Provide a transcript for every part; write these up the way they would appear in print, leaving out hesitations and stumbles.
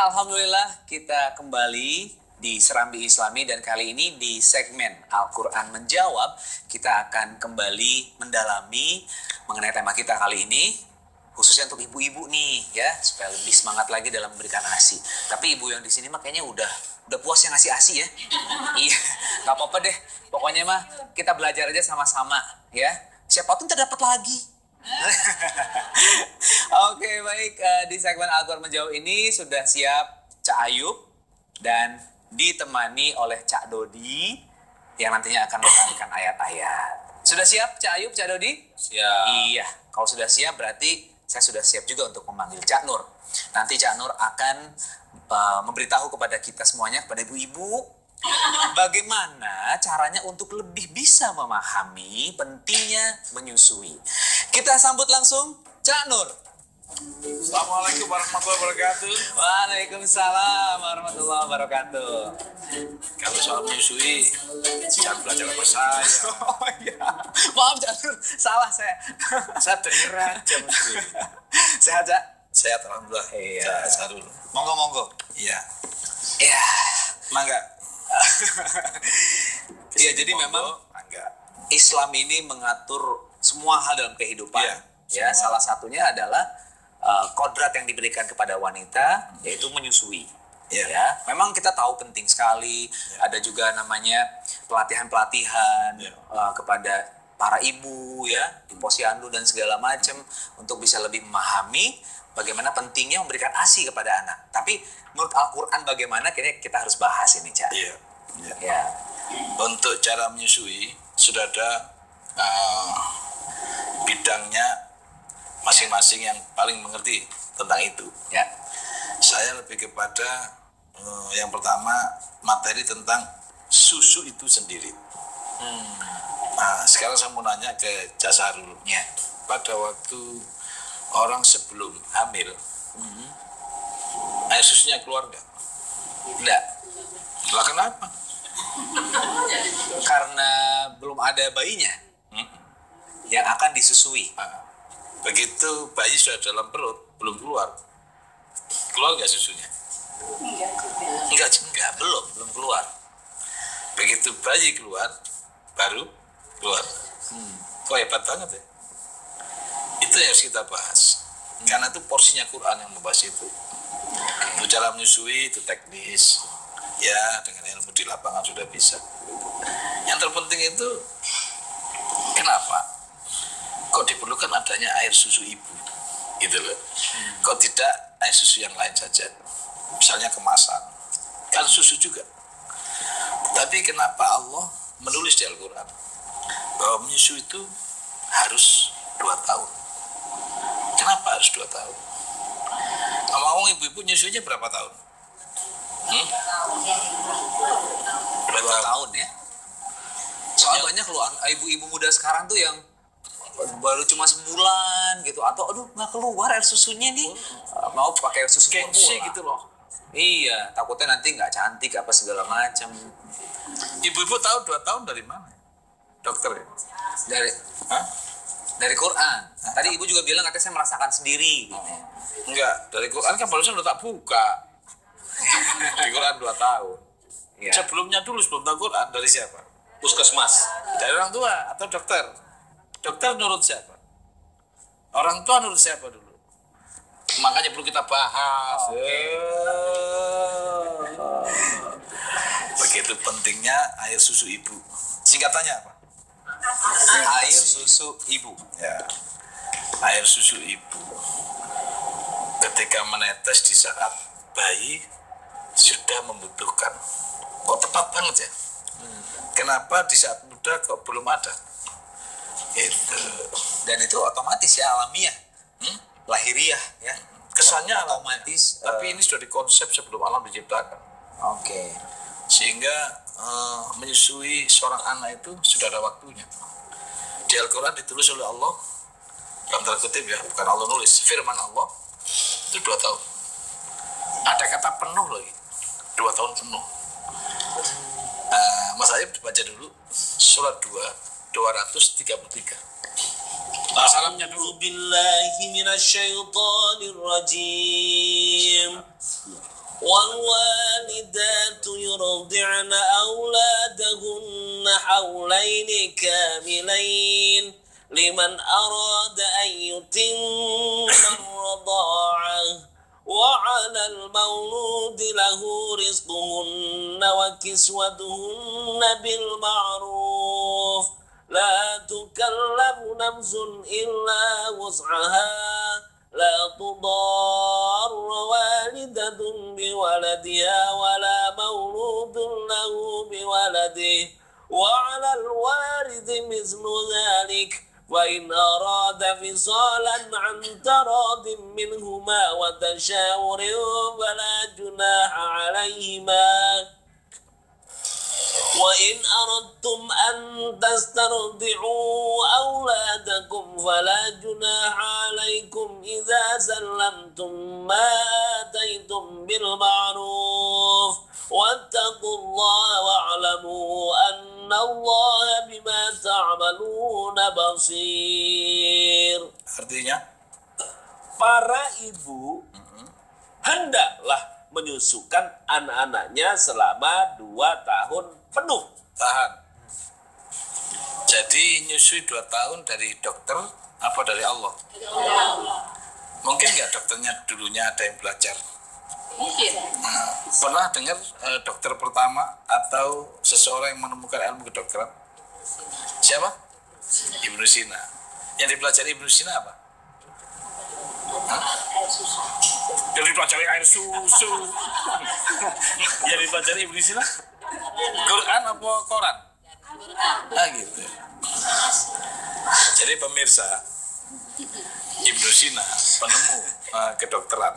Ya, alhamdulillah kita kembali di Serambi Islami dan kali ini di segmen Al-Quran Menjawab kita akan kembali mendalami mengenai tema kita kali ini khususnya untuk ibu-ibu nih ya supaya lebih semangat lagi dalam memberikan ASI. Tapi ibu yang di sini mah kayaknya udah puas yang ngasih ASI ya. Iya, nggak apa-apa deh. Pokoknya mah kita belajar aja sama-sama ya. Siapa tuh ntar dapat lagi. Oke, baik. Di segmen Al-Quran Menjawab ini sudah siap Cak Ayub dan ditemani oleh Cak Dodi yang nantinya akan membacakan ayat-ayat. Sudah siap Cak Ayub, Cak Dodi? Siap. Iya, kalau sudah siap berarti saya sudah siap juga untuk memanggil Cak Nur. Nanti Cak Nur akan memberitahu kepada kita semuanya, kepada ibu-ibu, bagaimana caranya untuk lebih bisa memahami pentingnya menyusui. Kita sambut langsung Cak Nur. Assalamualaikum warahmatullahi wabarakatuh. Waalaikumsalam warahmatullahi wabarakatuh. Kalau soal menyusui, jangan belajar sama saya. Oh iya, maaf Cak Nur, salah saya. Saya denger aja mesti. Sehat Cak? Sehat alhamdulillah. Iya. Saya dulu. Monggo. Iya. Iya. Mangga. Iya, jadi Monggo, memang mangga. Islam ini mengatur semua hal dalam kehidupan. Iya, Ya, semua. salah satunya adalah kodrat yang diberikan kepada wanita yaitu menyusui. Iya. Ya, memang kita tahu penting sekali. Iya. Ada juga namanya pelatihan-pelatihan Iya. kepada para ibu ya di posyandu dan segala macam untuk bisa lebih memahami bagaimana pentingnya memberikan ASI kepada anak. Tapi menurut Al-Quran bagaimana kayaknya kita harus bahas ini, Cak. Iya. Iya. Ya. Untuk cara menyusui sudah ada bidangnya masing-masing yang paling mengerti tentang itu. Ya. Saya lebih kepada yang pertama materi tentang susu itu sendiri. Nah, sekarang saya mau nanya ke Cak Sarul. Ya. Pada waktu orang sebelum hamil, air susunya keluar nggak? Enggak. Lah kenapa? Karena belum ada bayinya yang akan disusui. Nah, begitu bayi sudah dalam perut, belum keluar nggak susunya? Enggak, belum keluar. Begitu bayi keluar, baru keluar. Kok hebat banget ya? Itu yang harus kita bahas. Karena itu porsinya Quran yang membahas itu. Itu cara menyusui, itu teknis. Ya, dengan ilmu di lapangan sudah bisa. Yang terpenting itu, kenapa? Kok diperlukan adanya air susu ibu? Gitu loh. Kok tidak air susu yang lain saja? Misalnya kemasan. Kan susu juga. Tapi kenapa Allah menulis di Al-Quran bahwa menyusui itu harus 2 tahun? Kenapa harus 2 tahun? Ngomong ibu-ibu nyusuinya berapa tahun? 2 tahun ya. Soalnya banyak loh ibu-ibu muda sekarang tuh yang baru cuma sebulan gitu atau aduh nggak keluar air susunya nih, mau pakai susu Gengsi formula gitu loh. Iya, takutnya nanti nggak cantik apa segala macam. Ibu-ibu tahu 2 tahun dari mana? Dokter ya? Dari Hah? dari Quran. Tadi ibu juga bilang katanya saya merasakan sendiri gitu. Enggak, dari Quran kan barusan udah tak buka. Di Quran 2 tahun. Iya. Sebelumnya dulu, sebelum tahu Quran, dari siapa? Puskesmas. Dari orang tua atau dokter? Dokter nurut siapa? Orang tua nurut siapa dulu? Makanya perlu kita bahas. Begitu pentingnya air susu ibu. Singkatannya apa? Air susu ibu. Ya. Air susu ibu ketika menetes di saat bayi sudah membutuhkan. Kok tepat banget ya? Kenapa di saat muda kok belum ada? Itu. Dan itu otomatis ya alamiah. Lahiriah ya. Kesannya Otomatis. tapi ini sudah dikonsep sebelum alam diciptakan. Oke. Sehingga menyusui seorang anak itu sudah ada waktunya. Di Al-Quran ditulis oleh Allah dalam tanda kutip ya, bukan Allah nulis, firman Allah itu 2 tahun. Ada kata penuh lagi, 2 tahun penuh. Mas Ayub baca dulu surat 233. Salamnya dulu. Billahi minasyaitonir rajim. والوالدات يرضعن أولادهن حولين كاملين لمن أراد أن يتم الرضاعة وعلى المولود له رزقهن وكسوتهن بالمعروف لا تكلف نفس إلا وسعها لا تضار والدة بولدها ولا مولود له بولده وعلى الوارث مثل ذلك وإن أراد فصالا عن تراض منهما وتشاور فلا جناح عليهما وإن أردتم أن تسترضعوا أولادكم فلا جناح عليكم إذا سلمتم ما آتيتم بالمعروف واتقوا الله واعلموا أن الله بما تعملون بصير. Artinya, para ibu hendaklah menyusukan anak-anaknya selama 2 tahun penuh. tahan. Jadi nyusui 2 tahun dari dokter apa dari Allah? Mungkin nggak dokternya dulunya ada yang belajar? Mungkin. Pernah dengar dokter pertama atau seseorang yang menemukan ilmu kedokteran? Siapa? Ibnu Sina. Yang dipelajari Ibnu Sina apa? Yang dipelajari air susu. Yang dipelajari Ibnu Sina? Quran apa Quran? Gitu. Jadi pemirsa, Ibnu Sina, penemu kedokteran,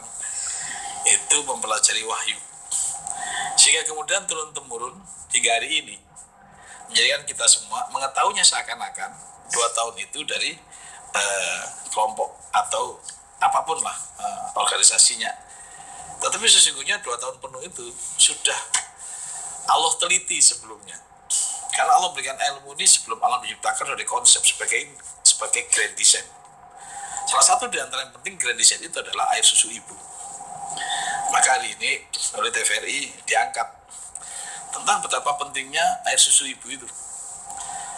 itu mempelajari wahyu. Sehingga kemudian turun-temurun hingga hari ini menjadikan kita semua mengetahuinya seakan-akan 2 tahun itu dari kelompok atau apapun lah organisasinya. Tetapi sesungguhnya 2 tahun penuh itu sudah Allah teliti sebelumnya. Karena Allah berikan ilmu ini sebelum Allah menciptakan dari konsep sebagai grand design. Salah satu di antara yang penting grand design itu adalah air susu ibu. Maka hari ini oleh TVRI diangkat tentang betapa pentingnya air susu ibu itu.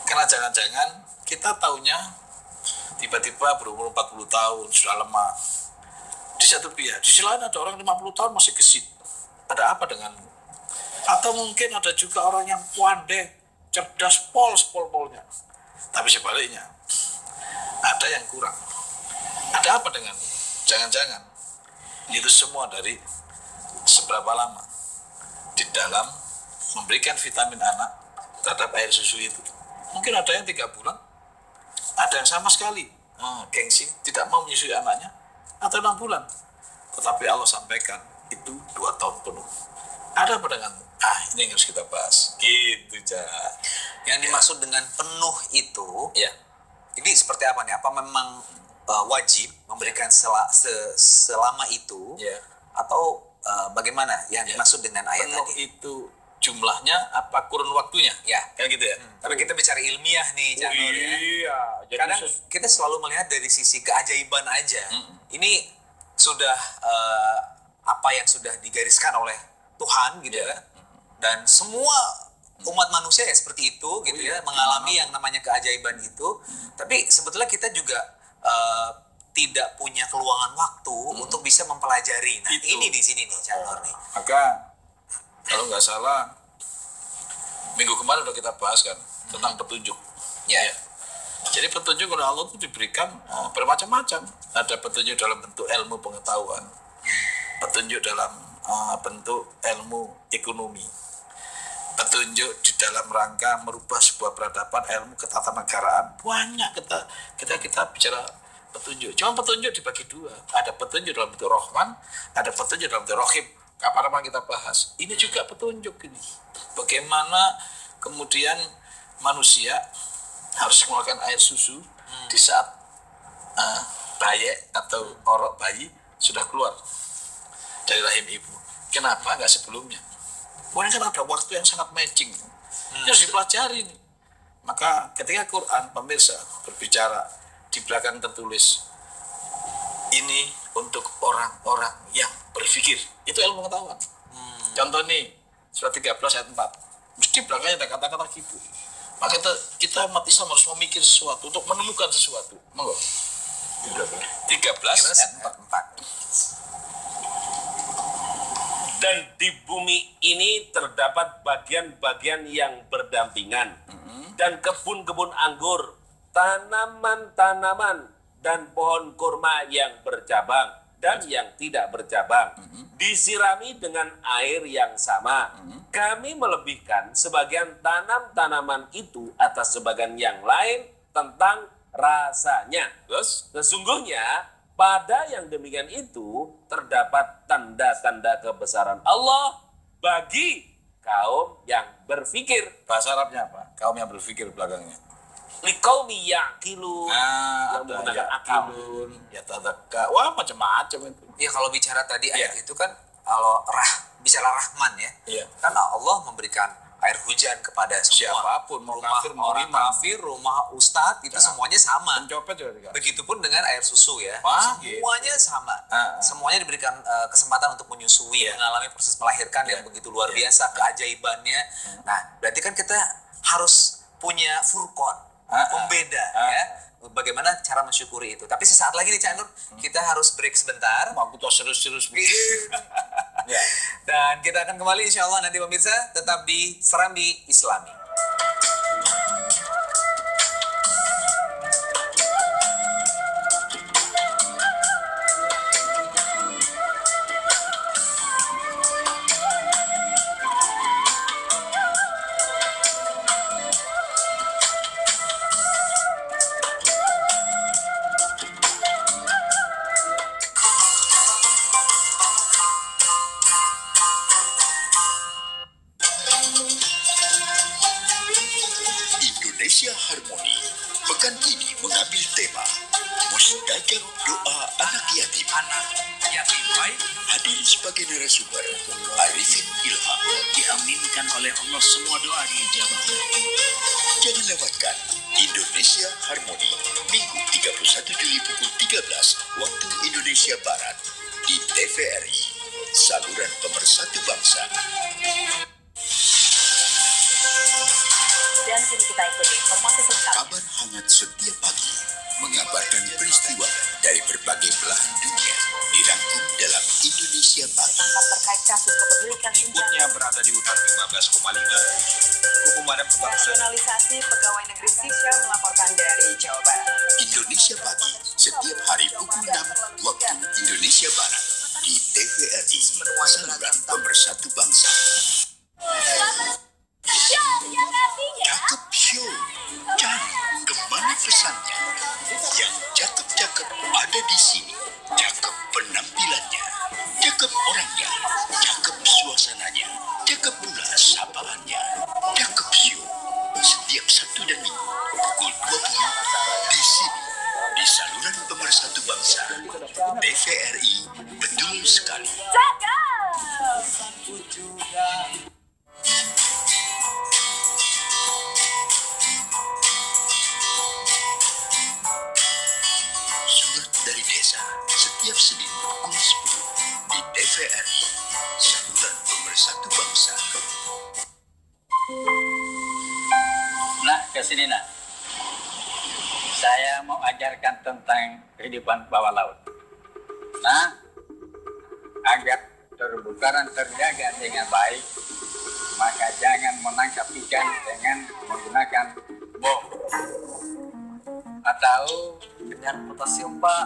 Karena jangan-jangan kita taunya tiba-tiba berumur 40 tahun sudah lemah. Di satu pihak, di sisi lain ada orang 50 tahun masih gesit. Ada apa denganmu? Atau mungkin ada juga orang yang pandai, cerdas, pol-polnya. Tapi sebaliknya, ada yang kurang. Ada apa denganmu? Jangan-jangan itu semua dari seberapa lama di dalam memberikan vitamin anak terhadap air susu itu. Mungkin ada yang 3 bulan, ada yang sama sekali gengsi tidak mau menyusui anaknya, atau 6 bulan. Tetapi Allah sampaikan itu 2 tahun penuh. Ada apa denganmu? Ini yang harus kita bahas. Gitu, Jah. Yang dimaksud dengan penuh itu, Ya. ini seperti apa nih? Apa memang wajib memberikan selama itu, Ya. atau bagaimana yang dimaksud dengan ayat Penuh tadi? itu jumlahnya apa kurun waktunya? Ya. Kan gitu ya? Karena kita bicara ilmiah nih, Cak Nur, ya. Iya. Jadi Kadang kita selalu melihat dari sisi keajaiban aja. Ini sudah apa yang sudah digariskan oleh Tuhan gitu ya. Dan semua umat manusia ya seperti itu gitu ya, mengalami yang namanya keajaiban itu. Tapi sebetulnya kita juga tidak punya keluangan waktu untuk bisa mempelajari. Nah, Itu. ini di sini nih, Cak Nur nih. Maka kalau nggak salah minggu kemarin udah kita bahas kan tentang petunjuk. Ya. Jadi petunjuk oleh Allah itu diberikan bermacam-macam. Ada petunjuk dalam bentuk ilmu pengetahuan, petunjuk dalam bentuk ilmu ekonomi, petunjuk di dalam rangka merubah sebuah peradaban, ilmu ketatanegaraan. Banyak kita bicara petunjuk. Cuma petunjuk dibagi 2. Ada petunjuk dalam bentuk Rahman, ada petunjuk dalam bentuk Rahim. Kapan-kapan kita bahas. Ini juga petunjuk ini. Bagaimana kemudian manusia harus mengeluarkan air susu di saat bayi atau orok bayi sudah keluar dari rahim ibu. Kenapa nggak sebelumnya? Pokoknya kan ada waktu yang sangat matching. Harus dipelajari nih. Maka ketika Quran pemirsa berbicara di belakang tertulis ini untuk orang-orang yang berpikir, itu ilmu pengetahuan. Contoh nih, surat 13 ayat 4. Mesti belakangnya ada kata-kata gitu. Maka kita umat Islam harus memikir sesuatu untuk menemukan sesuatu. Monggo. 13 ayat 4. Dan di bumi ini terdapat bagian-bagian yang berdampingan, dan kebun-kebun anggur, tanaman-tanaman, dan pohon kurma yang bercabang dan yang tidak bercabang, disirami dengan air yang sama. Kami melebihkan sebagian tanaman itu atas sebagian yang lain tentang rasanya. Terus? Sesungguhnya pada yang demikian itu terdapat tanda-tanda kebesaran Allah bagi kaum yang berfikir. Bahasa Arabnya apa? Kaum yang berpikir belakangnya. Liqaumi ya'qilun, yang Ada menggunakan akal. yakilun, yatadzakka. Wah, macam-macam itu. Ya kalau bicara tadi ayat itu kan kalau bicara Rahman ya. Iya. Kan Allah memberikan air hujan kepada semua. Siapapun, mau rumah kafir, mau orang iman. kafir, rumah ustadz itu semuanya sama. Pencopet juga dikasih. Begitupun dengan air susu ya. Wah, Semuanya sama. Ah. Semuanya diberikan kesempatan untuk menyusui, mengalami proses melahirkan yang begitu luar biasa, keajaibannya. Nah, berarti kan kita harus punya furqan, pembeda ya. Bagaimana cara mensyukuri itu. Tapi sesaat lagi nih Cak Nur, kita harus break sebentar. Mau aku serius-serius. Ya. Dan kita akan kembali insya Allah nanti pemirsa tetap di Serambi Islami. Indonesia Harmoni pekan ini mengambil tema Mustajab Doa Anak Yatim. Baik. Hadir sebagai narasumber Arifin Ilham. Diaminkan oleh Allah semua doa diijabah. Jangan lewatkan Indonesia Harmoni Minggu 31 Juli pukul 13 waktu Indonesia Barat di TVRI, saluran pemersatu bangsa. Dan kini kita ikuti informasi selengkapnya. Kabar hangat setiap pagi mengabarkan peristiwa dari berbagai belahan dunia dirangkum dalam Indonesia Pagi. Tangkap terkait kasus kepemilikan senjata. Pengikutnya berada di utar 15,5. Cukup pemadam kebakaran. Nasionalisasi pegawai negeri sipil melaporkan dari Jawa Barat. Indonesia Pagi setiap hari pukul 6 waktu Indonesia Barat di TVRI, saluran pemersatu bangsa. Cakep Show, cari kemana pesannya. Yang cakep-cakep ada di sini. Cakep penampilannya, cakep orangnya, cakep suasananya, cakep pula sapaannya. Cakep Show, setiap Sabtu dan Minggu pukul 20 di sini, di saluran pemersatu bangsa. TVRI, betul sekali. Surat dari Desa setiap Senin pukul 10 di TVRI, saluran pemersatu bangsa. Nah, kesini nak. Saya mau ajarkan tentang kehidupan bawah laut. Nah, agar terumbu karang terjaga dengan baik, maka jangan menangkap ikan dengan menggunakan boh atau dengan potasium, Pak.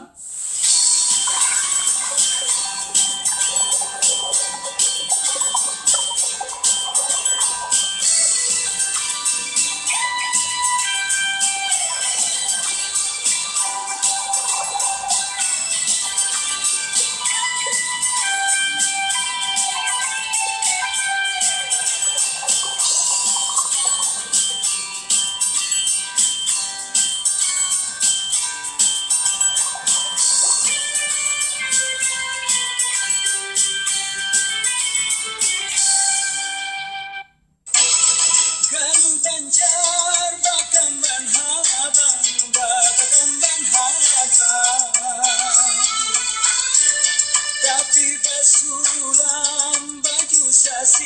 Kehalusan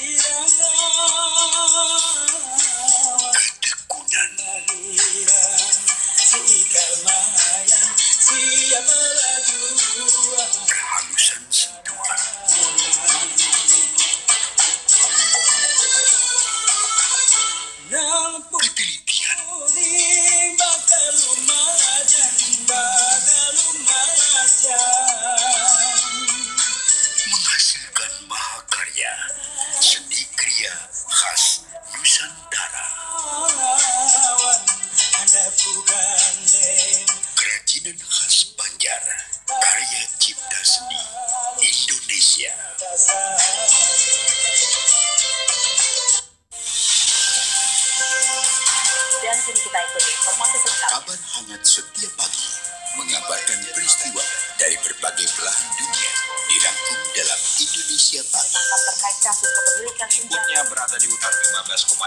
sentuhan, ketelitian, menghasilkan mahakarya, seni kriya khas Nusantara. Kerajinan khas Banjar, karya cipta seni Indonesia. Dan kini kita ikuti informasi selengkapnya. Kabar hangat setiap pagi mengabarkan peristiwa dari berbagai belahan dunia dirangkum dalam Indonesia Pagi. Tangkap terkait kasus kepemilikan senjata. Berada di utar 15,5.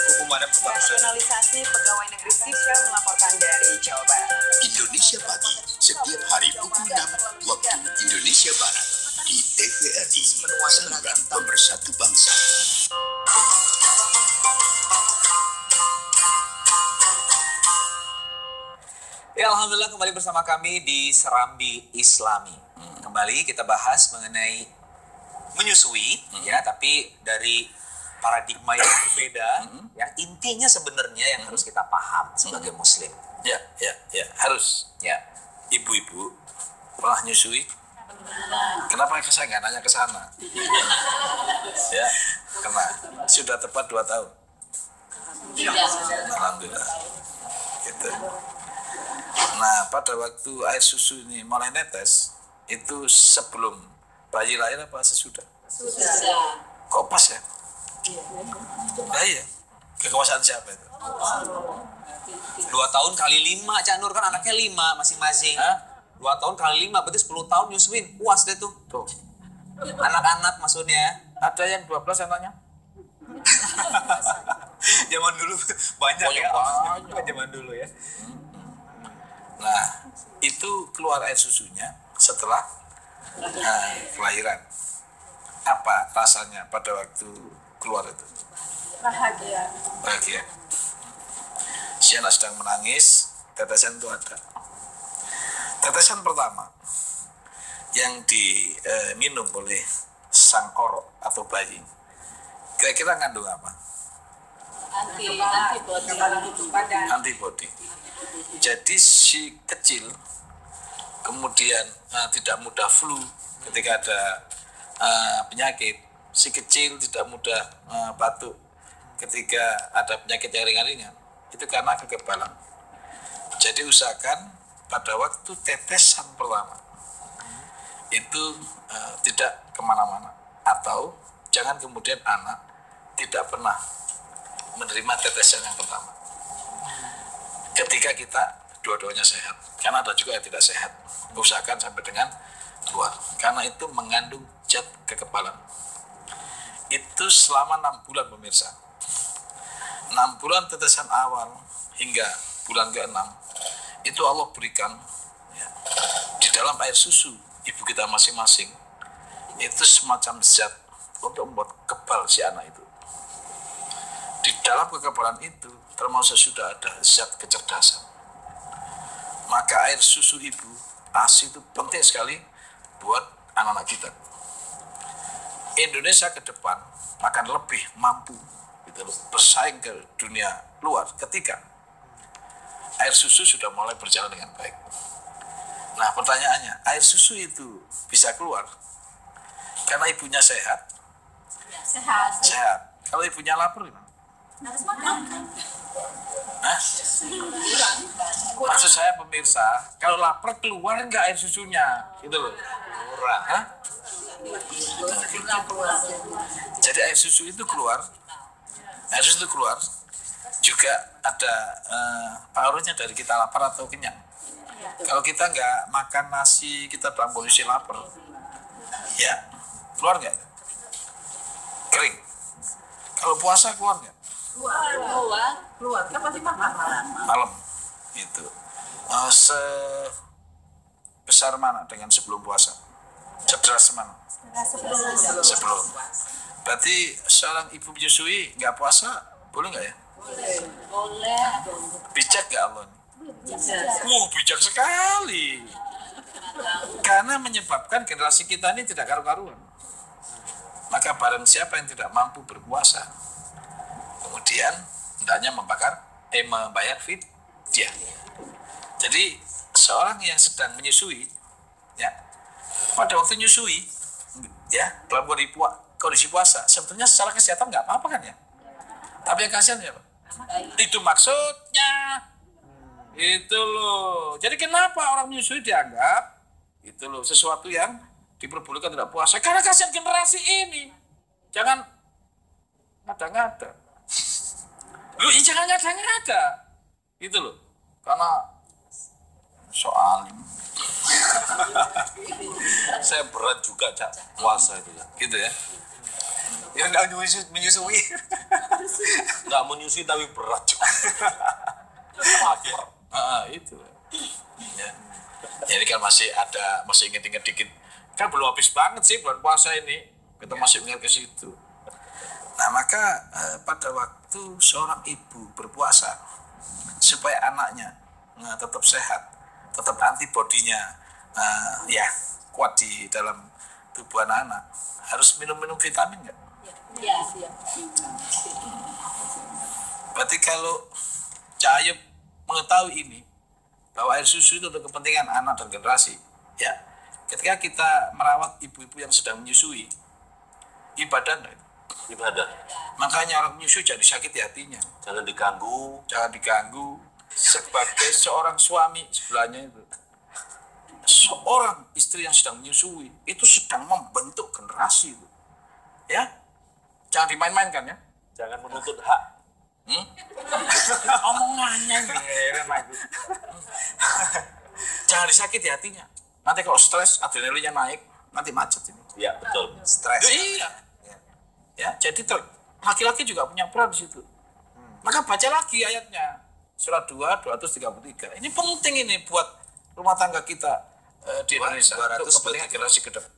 Hukum pemadam kebakaran. Rasionalisasi pegawai negeri sipil melaporkan dari Jawa Barat. Indonesia Pagi setiap hari pukul 6 waktu Indonesia Barat di TVRI, saluran pemersatu bangsa. Ya, alhamdulillah kembali bersama kami di Serambi Islami. Kembali kita bahas mengenai menyusui, ya, tapi dari paradigma yang berbeda, yang intinya sebenarnya yang harus kita paham sebagai Muslim. Ya, harus. Ya, Ibu-ibu pernah nyusui? Kenapa saya nggak nanya ke sana? Ya, karena sudah tepat 2 tahun. Alhamdulillah. Gitu. Nah, pada waktu air susu ini mulai netes, itu sebelum bayi lahir apa sesudah? Sudah. Kok pas ya? Nah, iya. Kekuasaan siapa itu? 2 tahun kali 5, Cak Nur, kan anaknya 5 masing-masing. 2 tahun kali 5, berarti 10 tahun nyusuin. Puas deh tuh. Tuh. Anak-anak maksudnya. Ada yang 12 anaknya? Zaman dulu banyak ya. Banyak. Zaman dulu ya. Nah, itu keluar air susunya setelah kelahiran. Apa rasanya pada waktu keluar itu? Bahagia. Si anak sedang menangis, tetesan itu ada. Tetesan pertama yang diminum oleh sang orok atau bayi, kira-kira ngandung apa? Antibody. Jadi si kecil kemudian tidak mudah flu ketika ada penyakit. Si kecil tidak mudah batuk ketika ada penyakit yang ringan-ringan. Itu karena kekebalan. Jadi usahakan pada waktu tetesan pertama itu tidak kemana-mana. Atau jangan kemudian anak tidak pernah menerima tetesan yang pertama. Ketika kita dua-duanya sehat. Karena ada juga yang tidak sehat. Usahakan sampai dengan keluar. Karena itu mengandung zat kekebalan. Itu selama 6 bulan pemirsa. 6 bulan tetesan awal hingga bulan ke-6 itu Allah berikan ya, di dalam air susu ibu kita masing-masing itu semacam zat untuk membuat kebal si anak itu. Di dalam kekebalan itu termasuk sudah ada zat kecerdasan. Maka air susu ibu ASI itu penting sekali buat anak-anak kita. Indonesia ke depan akan lebih mampu gitu loh, bersaing ke dunia luar ketika air susu sudah mulai berjalan dengan baik. Nah, pertanyaannya, air susu itu bisa keluar karena ibunya sehat? Sehat. Kalau ibunya lapar gimana? Harus makan. Hah? Maksud saya pemirsa, kalau lapar keluar nggak air susunya? Gitu loh. Kurang. Hah? Jadi air susu itu keluar. Air susu itu keluar. Juga ada pengaruhnya dari kita lapar atau kenyang. Kalau kita nggak makan nasi, kita dalam kondisi lapar. Ya, keluar nggak? Kering. Kalau puasa keluar nggak? Keluar. Kan pasti makan Malam. Itu. Sebesar mana dengan sebelum puasa? Cedera mana? Sebelum. Berarti seorang ibu menyusui nggak puasa, boleh nggak ya? Boleh. Bijak nggak Allah? Bijak sekali. Karena menyebabkan generasi kita ini tidak karu-karuan. Maka barang siapa yang tidak mampu berpuasa, kemudian hendaknya membayar fidyah. Jadi seorang yang sedang menyusui, ya, pada waktu menyusui, ya, dalam kondisi puasa, sebetulnya secara kesehatan nggak apa-apa kan ya. Tapi yang kasihan ya, Pak? Itu maksudnya. Itu loh. Jadi kenapa orang menyusui dianggap itu loh sesuatu yang diperbolehkan tidak puasa? Karena kasihan generasi ini. Jangan ngada-ngada. Lu jangan ngada-ngada. Gitu loh. Karena soal Saya berat juga, Cak, puasa itu ya. gitu ya. Yang nggak menyusui. Nggak menyusui tapi berat juga. Itu. Ya. Jadi kan masih inget-inget dikit. Kan belum habis banget sih bulan puasa ini. Kita masih ingat ke situ. Nah, maka pada waktu seorang ibu berpuasa supaya anaknya tetap sehat, tetap antibodinya ya kuat di dalam tubuh anak-anak, harus minum vitamin nggak? Iya. Berarti kalau Cahaya mengetahui ini, bahwa air susu itu untuk kepentingan anak dan generasi, ya, ketika kita merawat ibu-ibu yang sedang menyusui, ibadah enggak? Ibadah. Makanya orang menyusui jadi sakit hatinya. Jangan diganggu. Jangan diganggu. Sebagai seorang suami sebelahnya itu, seorang istri yang sedang menyusui itu sedang membentuk generasi itu, ya, jangan dimain-mainkan ya. Jangan menuntut hak. Omongannya heran lagi. Jangan disakiti hatinya. Nanti kalau stres, adrenalinnya naik, nanti macet ini. Ya, betul. Stres. Iya. Ya, jadi laki-laki juga punya peran di situ. Maka baca lagi ayatnya. Surat 2, 233. Ini penting ini buat rumah tangga kita di Indonesia. Untuk kepentingan generasi ke depan.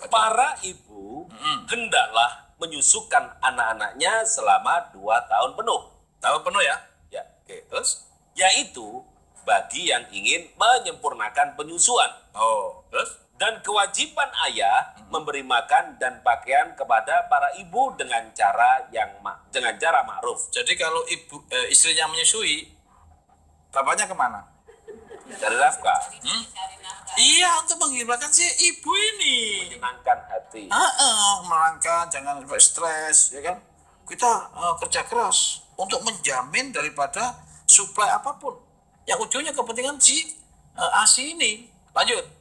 Para ibu hendaklah menyusukan anak-anaknya selama 2 tahun penuh. Tahun penuh ya? Ya, Oke, terus? yaitu bagi yang ingin menyempurnakan penyusuan. Oh, terus? Dan kewajiban ayah memberi makan dan pakaian kepada para ibu dengan cara ma'ruf. Jadi kalau istrinya menyusui, bapaknya kemana? Dari nafkah, Iya, untuk menghilangkan si ibu ini. menyenangkan hati. Melangkah, jangan sampai stres, ya kan? Kita kerja keras untuk menjamin daripada suplai apapun yang ujungnya kepentingan si ASI ini. Lanjut.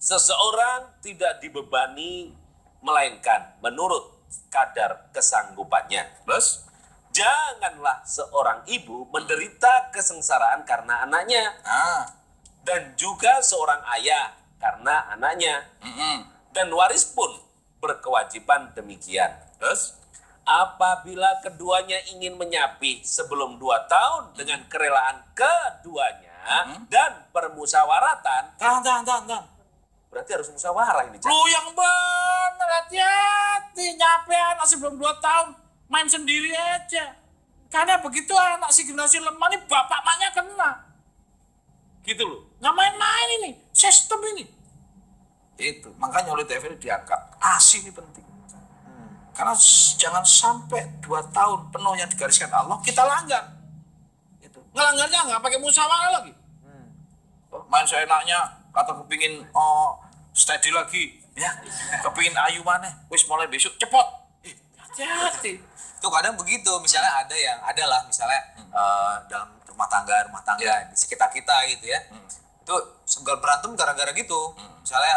Seseorang tidak dibebani melainkan menurut kadar kesanggupannya. Terus? Janganlah seorang ibu menderita kesengsaraan karena anaknya, dan juga seorang ayah karena anaknya, dan waris pun berkewajiban demikian. Terus? Apabila keduanya ingin menyapih sebelum 2 tahun dengan kerelaan keduanya dan permusyawaratan, Tahan. berarti harus musyawarah ini. Lu yang bener, hati-hati. Nyape anak sebelum 2 tahun. Main sendiri aja. Karena begitu anak si generasi lemah ini, bapak maknya kena. Gitu loh. Nggak main-main ini. Sistem ini. Itu. Makanya oleh TVRI diangkat. ASI ini penting. Karena jangan sampai 2 tahun penuh yang digariskan Allah, kita langgar. Itu. Ngelanggarnya nggak pakai musyawarah lagi. Main seenaknya, kata kepingin steady lagi, ya, kepingin ayu mana, wis mulai besok cepot. Hati-hati. Tuh kadang begitu, misalnya adalah misalnya dalam rumah tangga di sekitar kita gitu ya. Itu segal berantem gara-gara gitu. Misalnya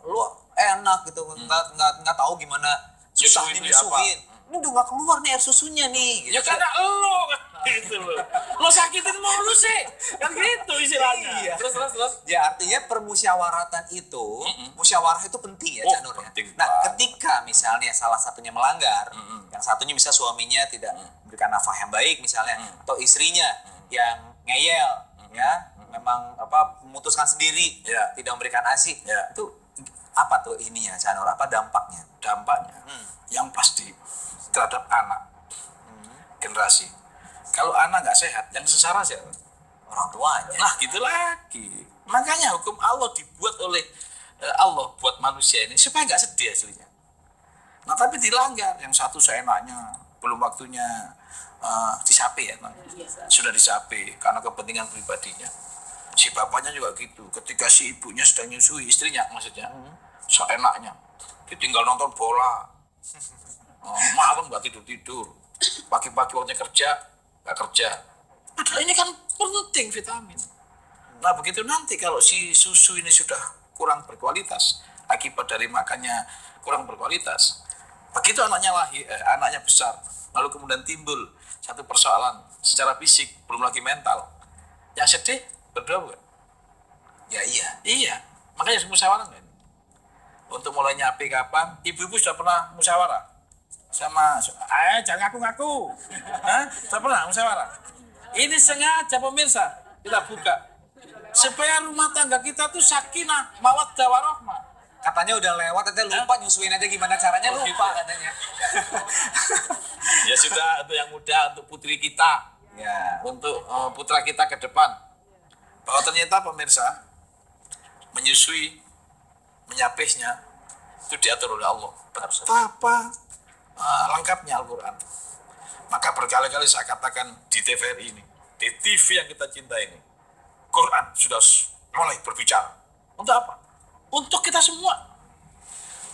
lu enak gitu, nggak tahu gimana susah nyusuin. Ini udah nggak keluar nih air susunya nih. Ya Gitu. karena lo gitu loh. Lo sakitin mulu sih. Kan gitu istilahnya. Iya. Terus. Ya artinya permusyawaratan itu, musyawarah itu penting ya, Cak Nur ya. penting Nah, banget. ketika misalnya salah satunya melanggar, yang satunya misalnya suaminya tidak memberikan nafkah yang baik misalnya, atau istrinya yang ngeyel, ya, memang memutuskan sendiri, Ya. tidak memberikan ASI, Ya. itu Apa tuh ininya, Canur? Apa dampaknya? Dampaknya yang pasti terhadap anak generasi. Kalau anak nggak sehat, yang sengsara siapa? Orang tuanya. Nah, gitu lagi. Makanya hukum Allah dibuat oleh Allah buat manusia ini supaya nggak sedih aslinya. Nah, tapi dilanggar. Yang satu seenaknya, belum waktunya disape ya, sudah disape karena kepentingan pribadinya. Si bapaknya juga gitu. Ketika si ibunya sedang nyusui istrinya, maksudnya, seenaknya, dia tinggal nonton bola. Malam nggak tidur, pagi-pagi waktunya kerja nggak kerja. Padahal ini kan penting vitamin. Nah begitu nanti kalau si susu ini sudah kurang berkualitas akibat dari makannya kurang berkualitas, begitu anaknya lahir, anaknya besar, lalu kemudian timbul satu persoalan secara fisik, belum lagi mental, yang sedih berdua bukan? Ya Iya, makanya harus musyawarah kan. Untuk mulai nyapi kapan, ibu-ibu sudah pernah musyawarah sama, jangan ngaku-ngaku, sudah pernah musyawarah. Ini sengaja pemirsa kita buka supaya rumah tangga kita tuh sakinah, mawaddah warahmah. Katanya udah lewat, katanya lupa nyusuin aja gimana caranya, lupa katanya. Ya sudah, untuk yang muda, untuk putri kita, Ya. untuk putra kita ke depan, bahwa ternyata pemirsa menyusui, menyapihnya itu diatur oleh Allah. Betapa lengkapnya Al-Quran. Maka berkali-kali saya katakan di TVRI ini, di TV yang kita cinta ini, Quran sudah mulai berbicara. Untuk apa? Untuk kita semua.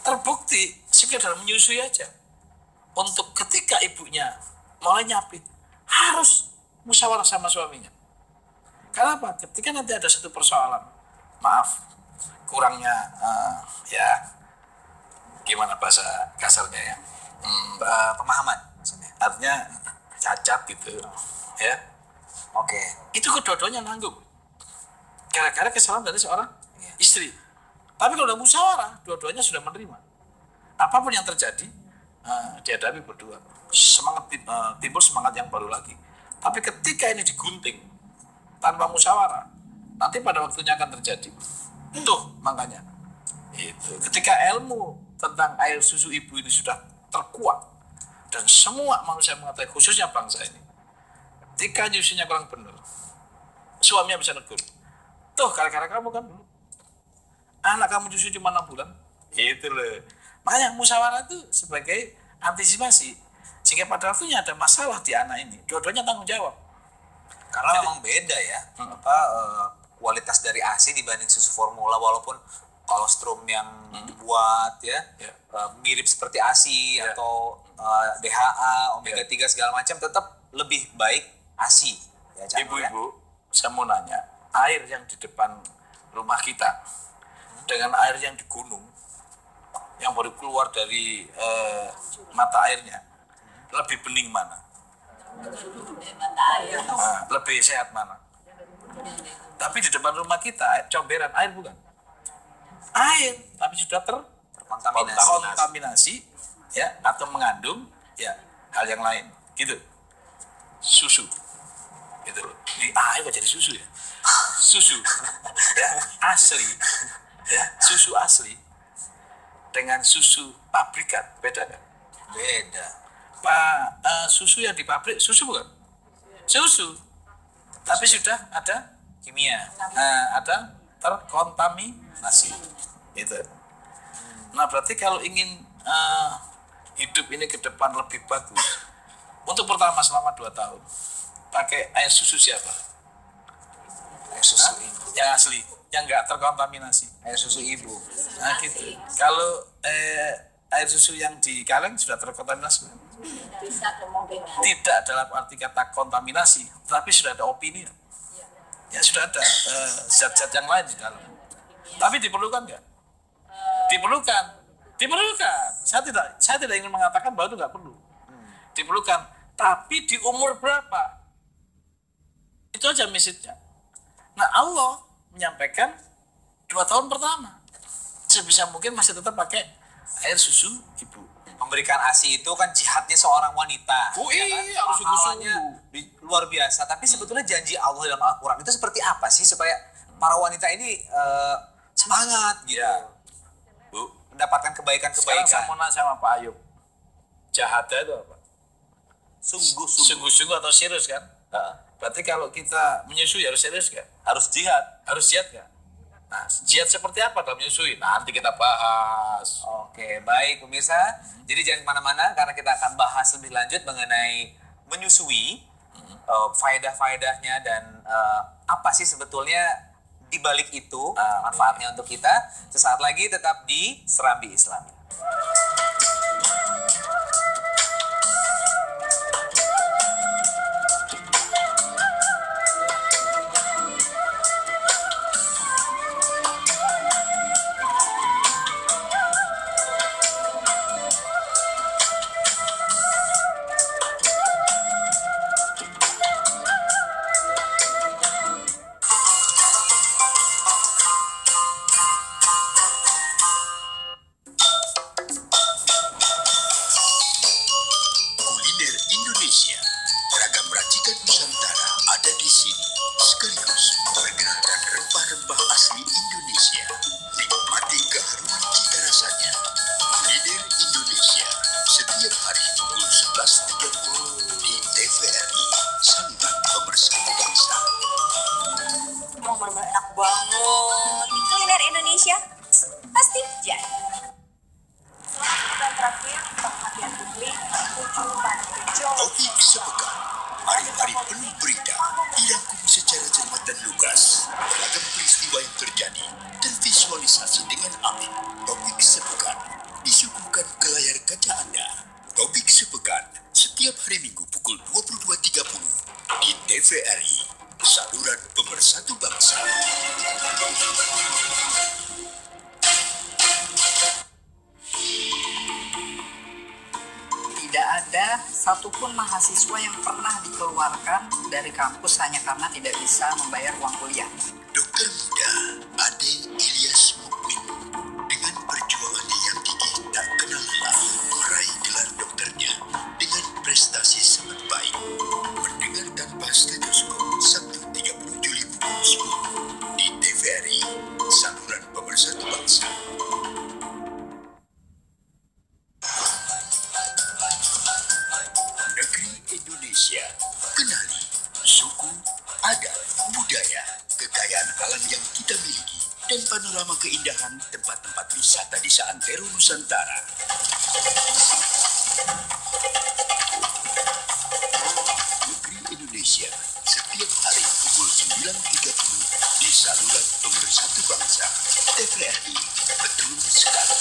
Terbukti sekedar menyusui aja. Untuk ketika ibunya mulai nyapit, harus musyawarah sama suaminya. Kenapa? Ketika nanti ada satu persoalan, maaf, kurangnya ya gimana bahasa kasarnya ya, Pemahaman maksudnya. artinya cacat gitu, ya. Oke. Itu kedua-duanya nanggung. Gara-gara kesalahan dari seorang istri. Tapi kalau udah musyawarah, dua-duanya sudah menerima. Apapun yang terjadi, dihadapi berdua. Semangat timbul semangat yang baru lagi. Tapi ketika ini digunting tanpa musyawarah, nanti pada waktunya akan terjadi. Tuh makanya. Itu. Ketika ilmu tentang air susu ibu ini sudah terkuat dan semua manusia mengetahui, khususnya bangsa ini, ketika nyusunya kurang benar, suaminya bisa negur. Tuh gara-gara kamu kan dulu anak kamu nyusu cuma 6 bulan. Itu loh. Makanya musyawarah itu sebagai antisipasi sehingga pada waktunya ada masalah di anak ini, dua-duanya tanggung jawab. Karena memang beda ya, kualitas dari ASI dibanding susu formula, walaupun kolostrum yang dibuat ya, mirip seperti ASI atau DHA, omega 3 segala macam, tetap lebih baik ASI. Ya, Ibu-ibu, saya mau nanya, air yang di depan rumah kita dengan air yang di gunung, yang baru keluar dari mata airnya, lebih bening mana? Lebih sehat mana? Tapi di depan rumah kita, comberan air bukan? Air, tapi sudah terkontaminasi, ya, atau mengandung ya hal yang lain, gitu. Susu, gitu loh. Ini air kok jadi susu ya? Susu, ya asli, ya susu asli dengan susu pabrikan beda kan? beda. Susu yang di pabrik susu bukan? Susu, tapi sudah ada Kimia. ada terkontaminasi. Itu. Nah berarti kalau ingin hidup ini ke depan lebih bagus, untuk pertama selama 2 tahun pakai air susu siapa? Air susu ibu. Yang asli, yang nggak terkontaminasi. Air susu ibu. Nah gitu. Kalau air susu yang di kaleng sudah terkontaminasi? Bisa kemungkinan. Tidak dalam arti kata kontaminasi, tapi sudah ada opini. Ya sudah ada zat-zat yang lain di dalam. Tapi diperlukan nggak? Diperlukan. Saya tidak ingin mengatakan bahwa itu nggak perlu. Diperlukan. Tapi di umur berapa? Itu aja message-nya. Nah Allah menyampaikan 2 tahun pertama. Sebisa mungkin masih tetap pakai air susu ibu. Memberikan ASI itu kan jihadnya seorang wanita. Oh ya iya, kan? harus Pahalanya luar biasa. Tapi sebetulnya janji Allah dalam Al-Quran itu seperti apa sih supaya para wanita ini semangat gitu? Ya. Bu, mendapatkan sekarang saya kebaikan-kebaikan. mau nanya sama Pak Ayub. Jahadah itu apa? Sungguh-sungguh. Sungguh-sungguh atau serius kan? Berarti kalau kita menyusui harus serius kan? Harus jihad. Harus jihad kan? Nah, jihad seperti apa dalam menyusui? Nanti kita bahas. Oke, baik pemirsa. Jadi jangan kemana-mana karena kita akan bahas lebih lanjut mengenai menyusui, faedah-faedahnya dan apa sih sebetulnya di balik itu manfaatnya untuk kita. Sesaat lagi tetap di Serambi Islami. Kuliner Indonesia, beragam racikan Nusantara ada di sini, sekaligus memperkenalkan rempah-rempah asli Indonesia. Nikmati keharuman cita rasanya. Kuliner Indonesia, setiap hari pukul 11.30 di TVRI, saluran pemersatu bangsa. Emang bener-bener enak banget. Kuliner Indonesia pasti jadi. Selama terakhir, perhatian publik tujuh Banjo. Topik sepekan, hari-hari penuh berita, dirangkum secara cermat dan lugas. Beragam peristiwa yang terjadi, tervisualisasi dengan apik. Topik sepekan, disuguhkan ke layar kaca Anda. Topik sepekan, setiap hari Minggu pukul 22.30 di TVRI, saluran pemersatu bangsa. Tidak ada satupun mahasiswa yang pernah dikeluarkan dari kampus hanya karena tidak bisa membayar uang kuliah. Dokter muda Ade Ilyas Mukmin dengan perjuangannya yang gigih tak kenal lelah meraih gelar dokternya dengan prestasi sangat baik. Mendengar tanpa stetoskop Sabtu 30 Juli pukul 10 di TVRI, saluran pemersatu bangsa. Negeri Indonesia, kenali suku, adat, budaya, kekayaan alam yang kita miliki, dan panorama keindahan tempat-tempat wisata di seantero Nusantara. Negeri Indonesia, setiap hari pukul 9.30 di saluran pemersatu bangsa. TVRI, betul sekali.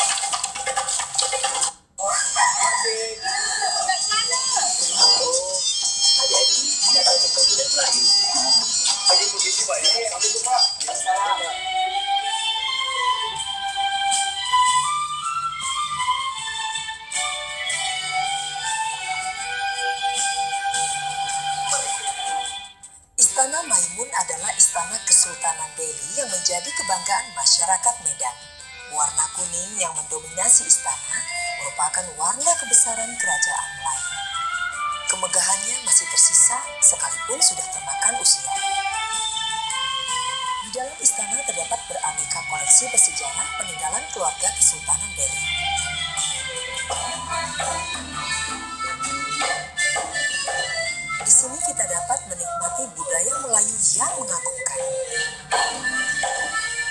Istana Maimun adalah istana Kesultanan Delhi yang menjadi kebanggaan masyarakat Medan. Warna kuning yang mendominasi istana merupakan warna kebesaran kerajaan Melayu. Kemegahannya masih tersisa sekalipun sudah termakan usia. Di dalam istana terdapat beraneka koleksi bersejarah peninggalan keluarga Kesultanan Delhi. Di sini kita dapat menikmati budaya Melayu yang mengagumkan.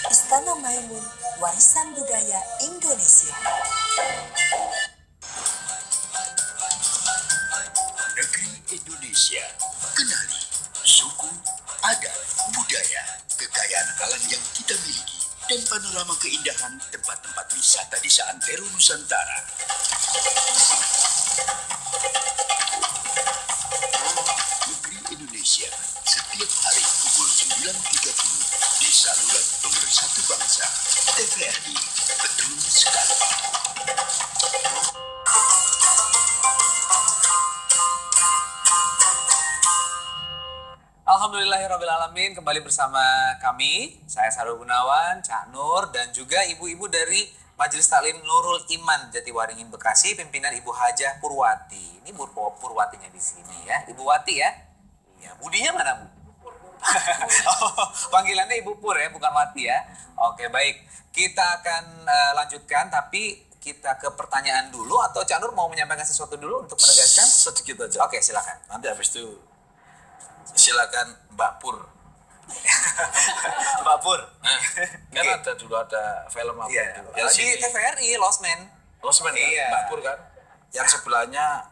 Istana Maimun, warisan budaya Indonesia. Negeri Indonesia, kenali suku, adat, budaya, kekayaan alam yang kita miliki, dan panorama keindahan tempat-tempat wisata di seantero Nusantara. Negeri Indonesia, setiap hari pukul 9.30 di saluran pemersatu bangsa. TVRI, betul sekali. Alhamdulillahirrahmanirrahim, kembali bersama kami, saya Sarul Gunawan, Cak Nur, dan juga ibu-ibu dari Majelis Taklim Nurul Iman Jatiwaringin Bekasi, pimpinan Ibu Hajah Purwati. Ini Bu Purwatinya di sini ya, Ibu Wati ya. Iya, Budinya mana Bu? Oh, panggilannya Ibu Pur ya, bukan Wati ya. Oke baik, Kita akan lanjutkan, tapi kita ke pertanyaan dulu, atau Cak Nur mau menyampaikan sesuatu dulu untuk menegaskan? Sedikit aja. Oke, silakan. Nanti habis itu silakan Mbak Pur. Mbak Pur. Kan ada dulu ada film apa Iya. itu? Di TVRI, Lost Man. Lost Man kan? Iya. Mbak Pur kan? Yang sebelahnya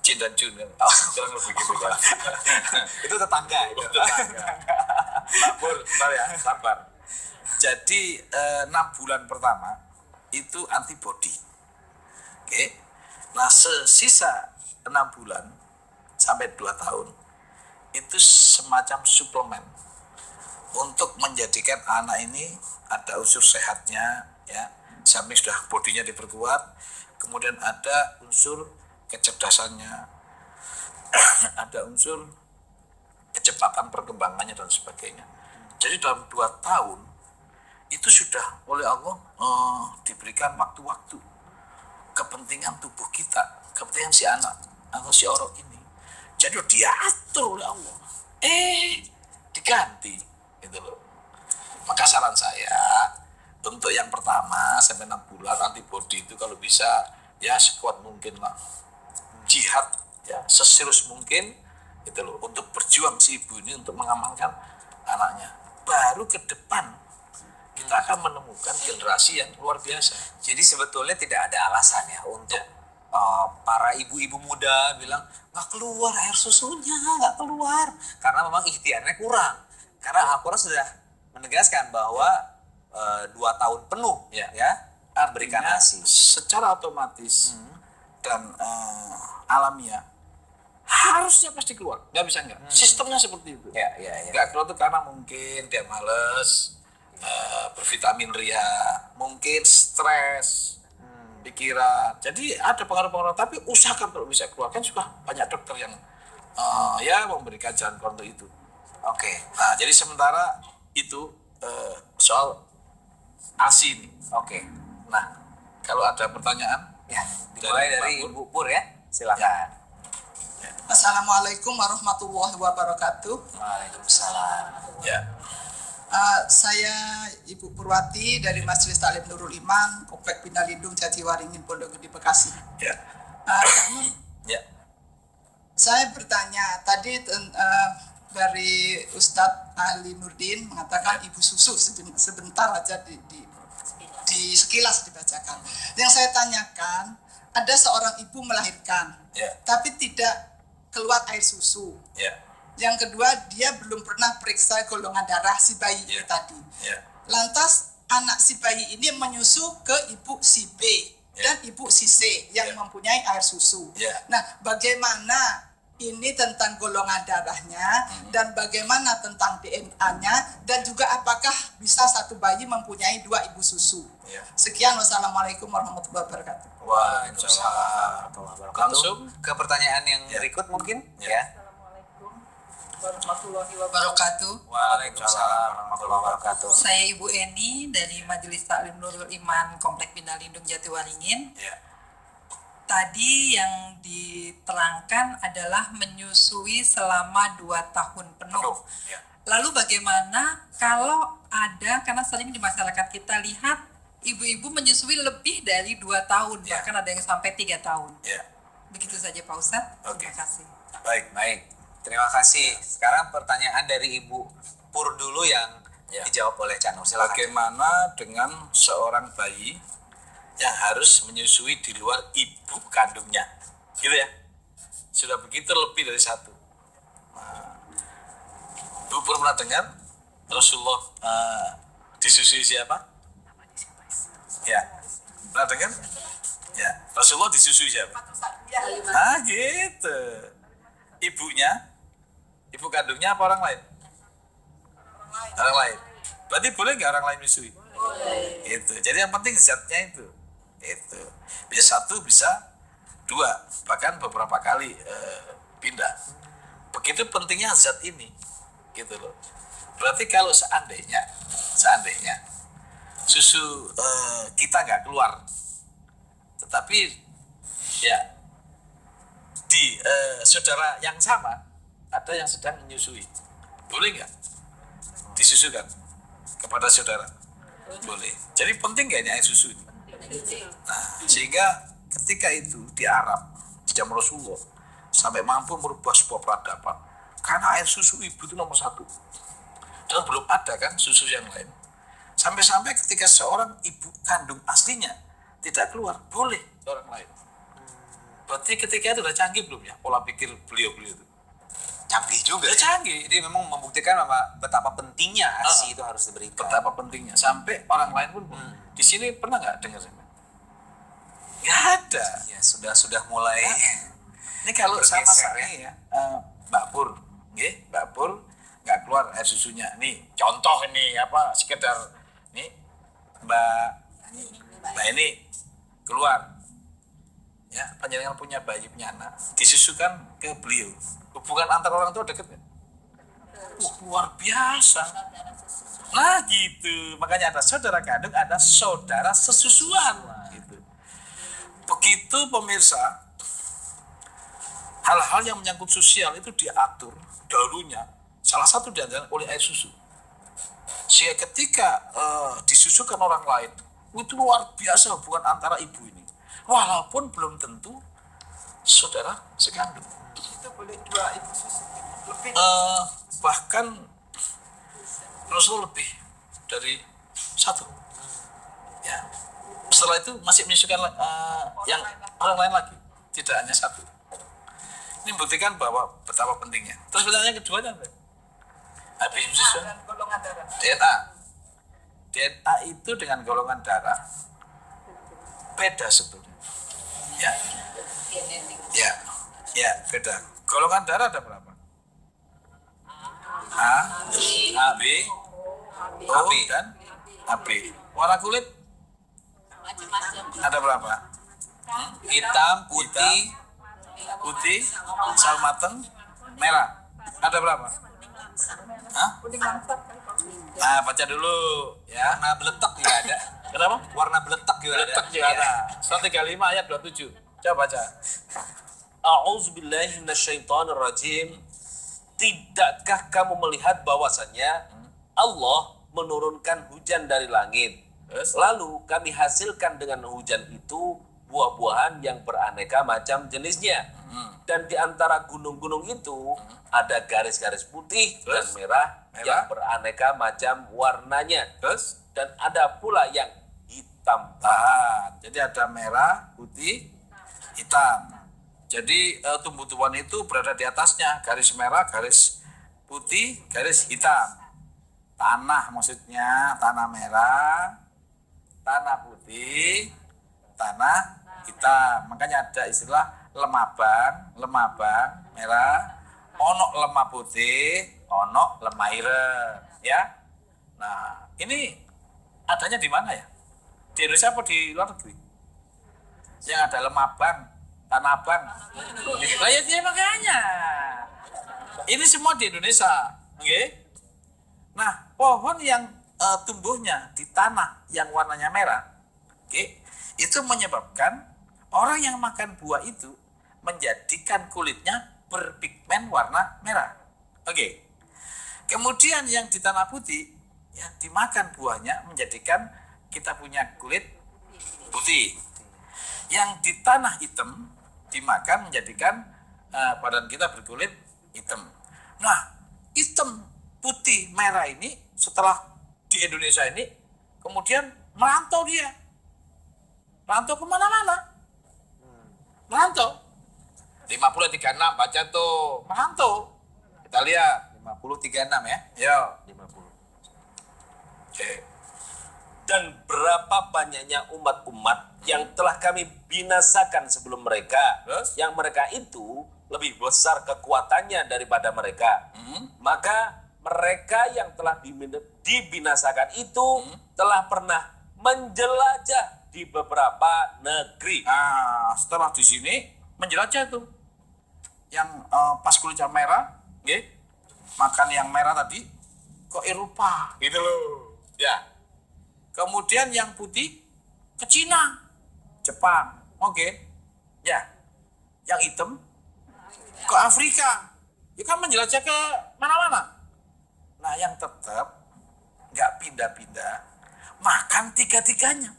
Jin dan Jun kan? Kurang lebih gitu kan? Itu tetangga. Itu tetangga. Mbak Pur, bentar ya, sabar. Jadi 6 bulan pertama itu antibody. Oke. Nah, sisa 6 bulan sampai 2 tahun itu semacam suplemen untuk menjadikan anak ini ada unsur sehatnya, ya. Samping sudah bodinya diperkuat, kemudian ada unsur kecerdasannya, ada unsur kecepatan perkembangannya dan sebagainya. Jadi dalam 2 tahun itu sudah oleh Allah diberikan waktu-waktu kepentingan tubuh kita, kepentingan si anak atau si orang ini. Jadi diatur oleh Allah, diganti gitu loh. Maka saran saya untuk yang pertama sampai 6 bulan antibody itu kalau bisa ya sekuat mungkin lah, jihad ya seserius mungkin gitu loh, untuk berjuang si ibu ini untuk mengamankan anaknya. Baru ke depan kita akan menemukan generasi yang luar biasa. Jadi sebetulnya tidak ada alasan ya untuk para ibu-ibu muda bilang nggak keluar air susunya, nggak keluar, karena memang ikhtiarnya kurang. Karena Al-Quran sudah menegaskan bahwa 2 tahun penuh ya berikan ASI. Secara otomatis dan alamiah harusnya pasti keluar, nggak bisa nggak. Sistemnya seperti itu. Nggak keluar itu karena mungkin dia males, bervitamin ria, mungkin stres, pikiran. Jadi ada pengaruh-pengaruh, tapi usahakan kalau bisa keluarkan. Juga banyak dokter yang ya memberikan jalan keluar untuk itu. Oke. Nah, jadi sementara itu soal ASI ini. Oke. Nah, kalau ada pertanyaan, ya dimulai dari Ibu Pur ya, silakan. Ya. Assalamualaikum warahmatullahi wabarakatuh. Waalaikumsalam. Ya. Saya Ibu Purwati dari Majelis Taklim Nurul Iman, Komplek Bina Lindung Jatiwaringin, Pondok Gede, Bekasi. Ya. Ya. Saya bertanya tadi dari Ustadz Ali Nurdin mengatakan ibu susu, sebentar aja di sekilas dibacakan. Yang saya tanyakan, ada seorang ibu melahirkan, tapi tidak keluar air susu. Yang kedua, dia belum pernah periksa golongan darah si bayi ini tadi. Lantas anak si bayi ini menyusu ke ibu si B dan ibu si C yang mempunyai air susu. Nah, bagaimana ini tentang golongan darahnya dan bagaimana tentang DNA-nya, dan juga apakah bisa satu bayi mempunyai 2 ibu susu. Sekian, wassalamualaikum warahmatullahi wabarakatuh. Waalaikumsalam. Langsung ke pertanyaan yang berikut mungkin ya. Warahmatullahi wabarakatuh. Waalaikumsalam warahmatullahi wabarakatuh. Saya Ibu Eni dari Majelis Taklim Nurul Iman, Komplek Bina Lindung Jatiwaringin. Tadi yang diterangkan adalah menyusui selama 2 tahun penuh. Lalu bagaimana kalau ada, karena sering di masyarakat kita lihat ibu-ibu menyusui lebih dari 2 tahun, bahkan ada yang sampai 3 tahun. Begitu saja Pak Ustadz. Terima kasih. Baik. Terima kasih. Sekarang pertanyaan dari Ibu Pur dulu yang dijawab oleh Cak Nur. Silakan. Bagaimana dengan seorang bayi yang harus menyusui di luar ibu kandungnya? Gitu ya. Sudah begitu lebih dari 1. Nah, Ibu Pur pernah dengar Rasulullah disusui siapa? Ya. Pernah dengar? Ya. Rasulullah disusui siapa? Gitu. Ibunya, ibu kandungnya apa orang lain? Orang lain. Berarti boleh nggak orang lain menyusui? Boleh. Itu. Jadi yang penting zatnya itu. Itu. Bisa 1, bisa 2, bahkan beberapa kali pindah. Begitu pentingnya zat ini, gitu loh. Berarti kalau seandainya susu kita nggak keluar, tetapi ya di saudara yang sama ada yang sedang menyusui, boleh nggak disusukan kepada saudara? Boleh. Jadi penting nggak ini air susu ini? Nah, sehingga ketika itu di Arab, di zaman Rasulullah, sampai mampu merubah sebuah peradaban. Karena air susu ibu itu nomor satu. Dan belum ada kan susu yang lain. Sampai-sampai ketika seorang ibu kandung aslinya tidak keluar, boleh orang lain. Berarti ketika itu udah canggih belum ya pola pikir beliau-beliau itu? Canggih juga. Udah Ya? canggih. Jadi memang membuktikan betapa pentingnya ASI itu harus diberikan. Betapa pentingnya. Sampai orang lain pun di sini pernah nggak dengar sama? Nggak ada. Ya sudah mulai. Ini kalau sama bergeser, saya Mbak Pur, Mbak Pur nggak keluar air susunya. Nih contoh ini apa sekedar nih Mbak ini keluar. Ya, panjenengan punya bayi punya anak, disusukan ke beliau. Hubungan antar orang tua deket kan? Luar biasa. Nah gitu, makanya ada saudara kandung, ada saudara sesusuan. Gitu. Begitu pemirsa, hal-hal yang menyangkut sosial itu diatur dahulunya, salah satu diantara oleh air susu. Sehingga ketika disusukan orang lain, itu luar biasa hubungan antara ibu ini. Walaupun belum tentu saudara sekandung. Itu boleh 2 ibu susu lebih. Bahkan Rasul lebih dari 1. Ya. Setelah itu masih menyusukan yang orang lain lagi, tidak hanya 1. Ini membuktikan bahwa betapa pentingnya. Terus pertanyaan keduanya apa? Habis menyusun Golongan darah. DNA. DNA itu dengan golongan darah beda sebetulnya. Ya, beda. Golongan darah ada berapa? A, B, O, dan AB. Warna kulit ada berapa? Hitam, putih, sawo mateng, merah. Ada berapa? Hah? Nah, baca dulu ya. warna beletak juga ada. Kenapa? Warna beletak juga Letak ada. juga ada. 135 ayat 27. Coba baca. A'udzubillahi minasyaitonirrajim. Tidakkah kamu melihat bahwasannya Allah menurunkan hujan dari langit? Lalu kami hasilkan dengan hujan itu buah-buahan yang beraneka macam jenisnya. Dan di antara gunung-gunung itu ada garis-garis putih dan merah yang beraneka macam warnanya. Dan ada pula yang hitam. Jadi ada merah, putih, hitam. Jadi tumbuh-tumbuhan itu berada di atasnya, garis merah, garis putih, garis hitam. Tanah maksudnya, tanah merah, tanah putih, tanah hitam. Makanya ada istilah lemabang merah, ono lemah putih, ono lemah ireng, ya. Nah, ini adanya di mana ya? Di Indonesia apa di luar negeri? Yang ada lemabang, tanah abang. Lah ya makanya. Ini semua di Indonesia, oke? Nah, pohon yang tumbuhnya di tanah yang warnanya merah, oke? Itu menyebabkan orang yang makan buah itu menjadikan kulitnya berpigmen warna merah. Oke. Kemudian yang di tanah putih ya dimakan buahnya menjadikan kita punya kulit putih. Yang di tanah hitam dimakan menjadikan badan kita berkulit hitam. Nah, hitam, putih, merah ini setelah di Indonesia ini kemudian merantau dia. Merantau kemana-mana. Merantau. 50-36 baca tuh. Merantau. Kita lihat. 50-36 ya. Ya. 50. Oke. Dan berapa banyaknya umat-umat yang telah kami binasakan sebelum mereka. Yang mereka itu lebih besar kekuatannya daripada mereka. Maka mereka yang telah dibinasakan itu telah pernah menjelajah di beberapa negeri. Nah, setelah di sini menjelajah tuh. Yang pas kulitnya merah, makan yang merah tadi ke Eropa, gitu loh. Ya. Kemudian yang putih ke Cina, Jepang, ya. Yang hitam ke Afrika, ya kan menjelajah ke mana-mana. Nah, yang tetap nggak pindah-pindah, makan tiga-tiganya.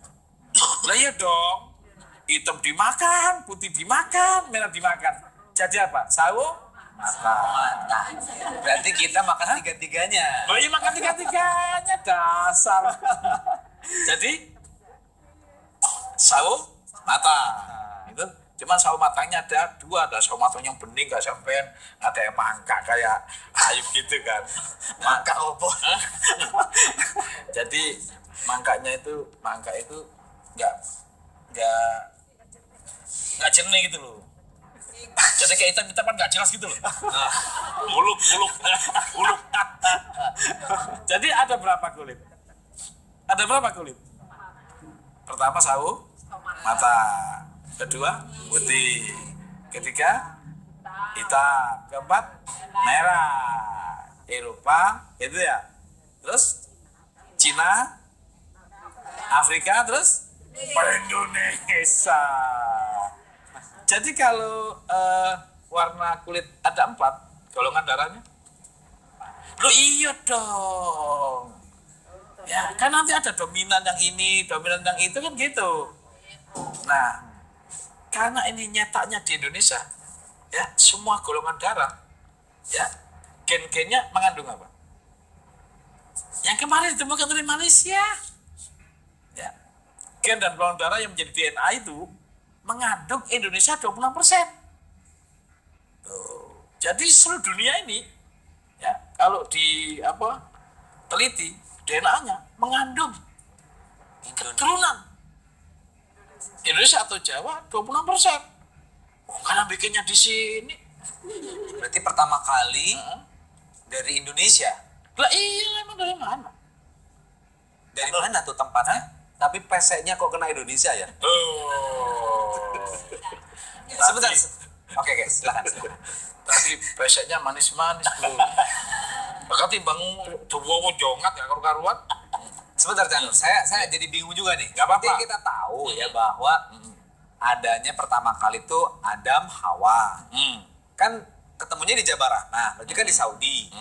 Lah iya dong. Hitam dimakan, putih dimakan, merah dimakan. Jadi apa? Sawo Mata. Berarti kita makan tiga-tiganya. Oh iya makan tiga-tiganya dasar. Jadi sawo mata. Itu cuman sawo matanya ada dua, ada sawo matanya yang bening gak sampean, ada yang mangkak kayak Ayub gitu kan. Mangkak opo. Jadi mangkak itu nggak jernih gitu loh. Jadi kayak hitam kan nggak jelas gitu loh. Buluk. Jadi ada berapa kulit? Pertama sawo mata, kedua putih, ketiga hitam, keempat merah. Eropa itu ya. Terus Cina, Afrika, terus Indonesia. Jadi kalau warna kulit ada 4, golongan darahnya? Loh iya dong. Ya kan nanti ada dominan yang ini, dominan yang itu kan gitu. Nah, karena ini nyetaknya di Indonesia, ya semua golongan darah, ya gen-gennya mengandung apa? Yang kemarin ditemukan dari Malaysia. Ya. Gen dan golongan darah yang menjadi DNA itu mengandung Indonesia 26%. Tuh. Jadi seluruh dunia ini ya, kalau teliti DNA-nya mengandung keturunan Indonesia atau Jawa 26%. Karena bikinnya di sini. Berarti pertama kali dari Indonesia. Lah iya, emang dari mana? Dari mana tuh tempatnya? Tapi peseknya kok kena Indonesia ya? Sebentar. Oke, silakan. Tapi peseknya manis-manis bro. Bahkan timbang dowo jongat ya karuan. Sebentar Janur, saya jadi bingung juga nih. Gak apa-apa. Kita tahu ya bahwa adanya pertama kali itu Adam Hawa. Kan ketemunya di Jabarah. Nah, berarti kan di Saudi.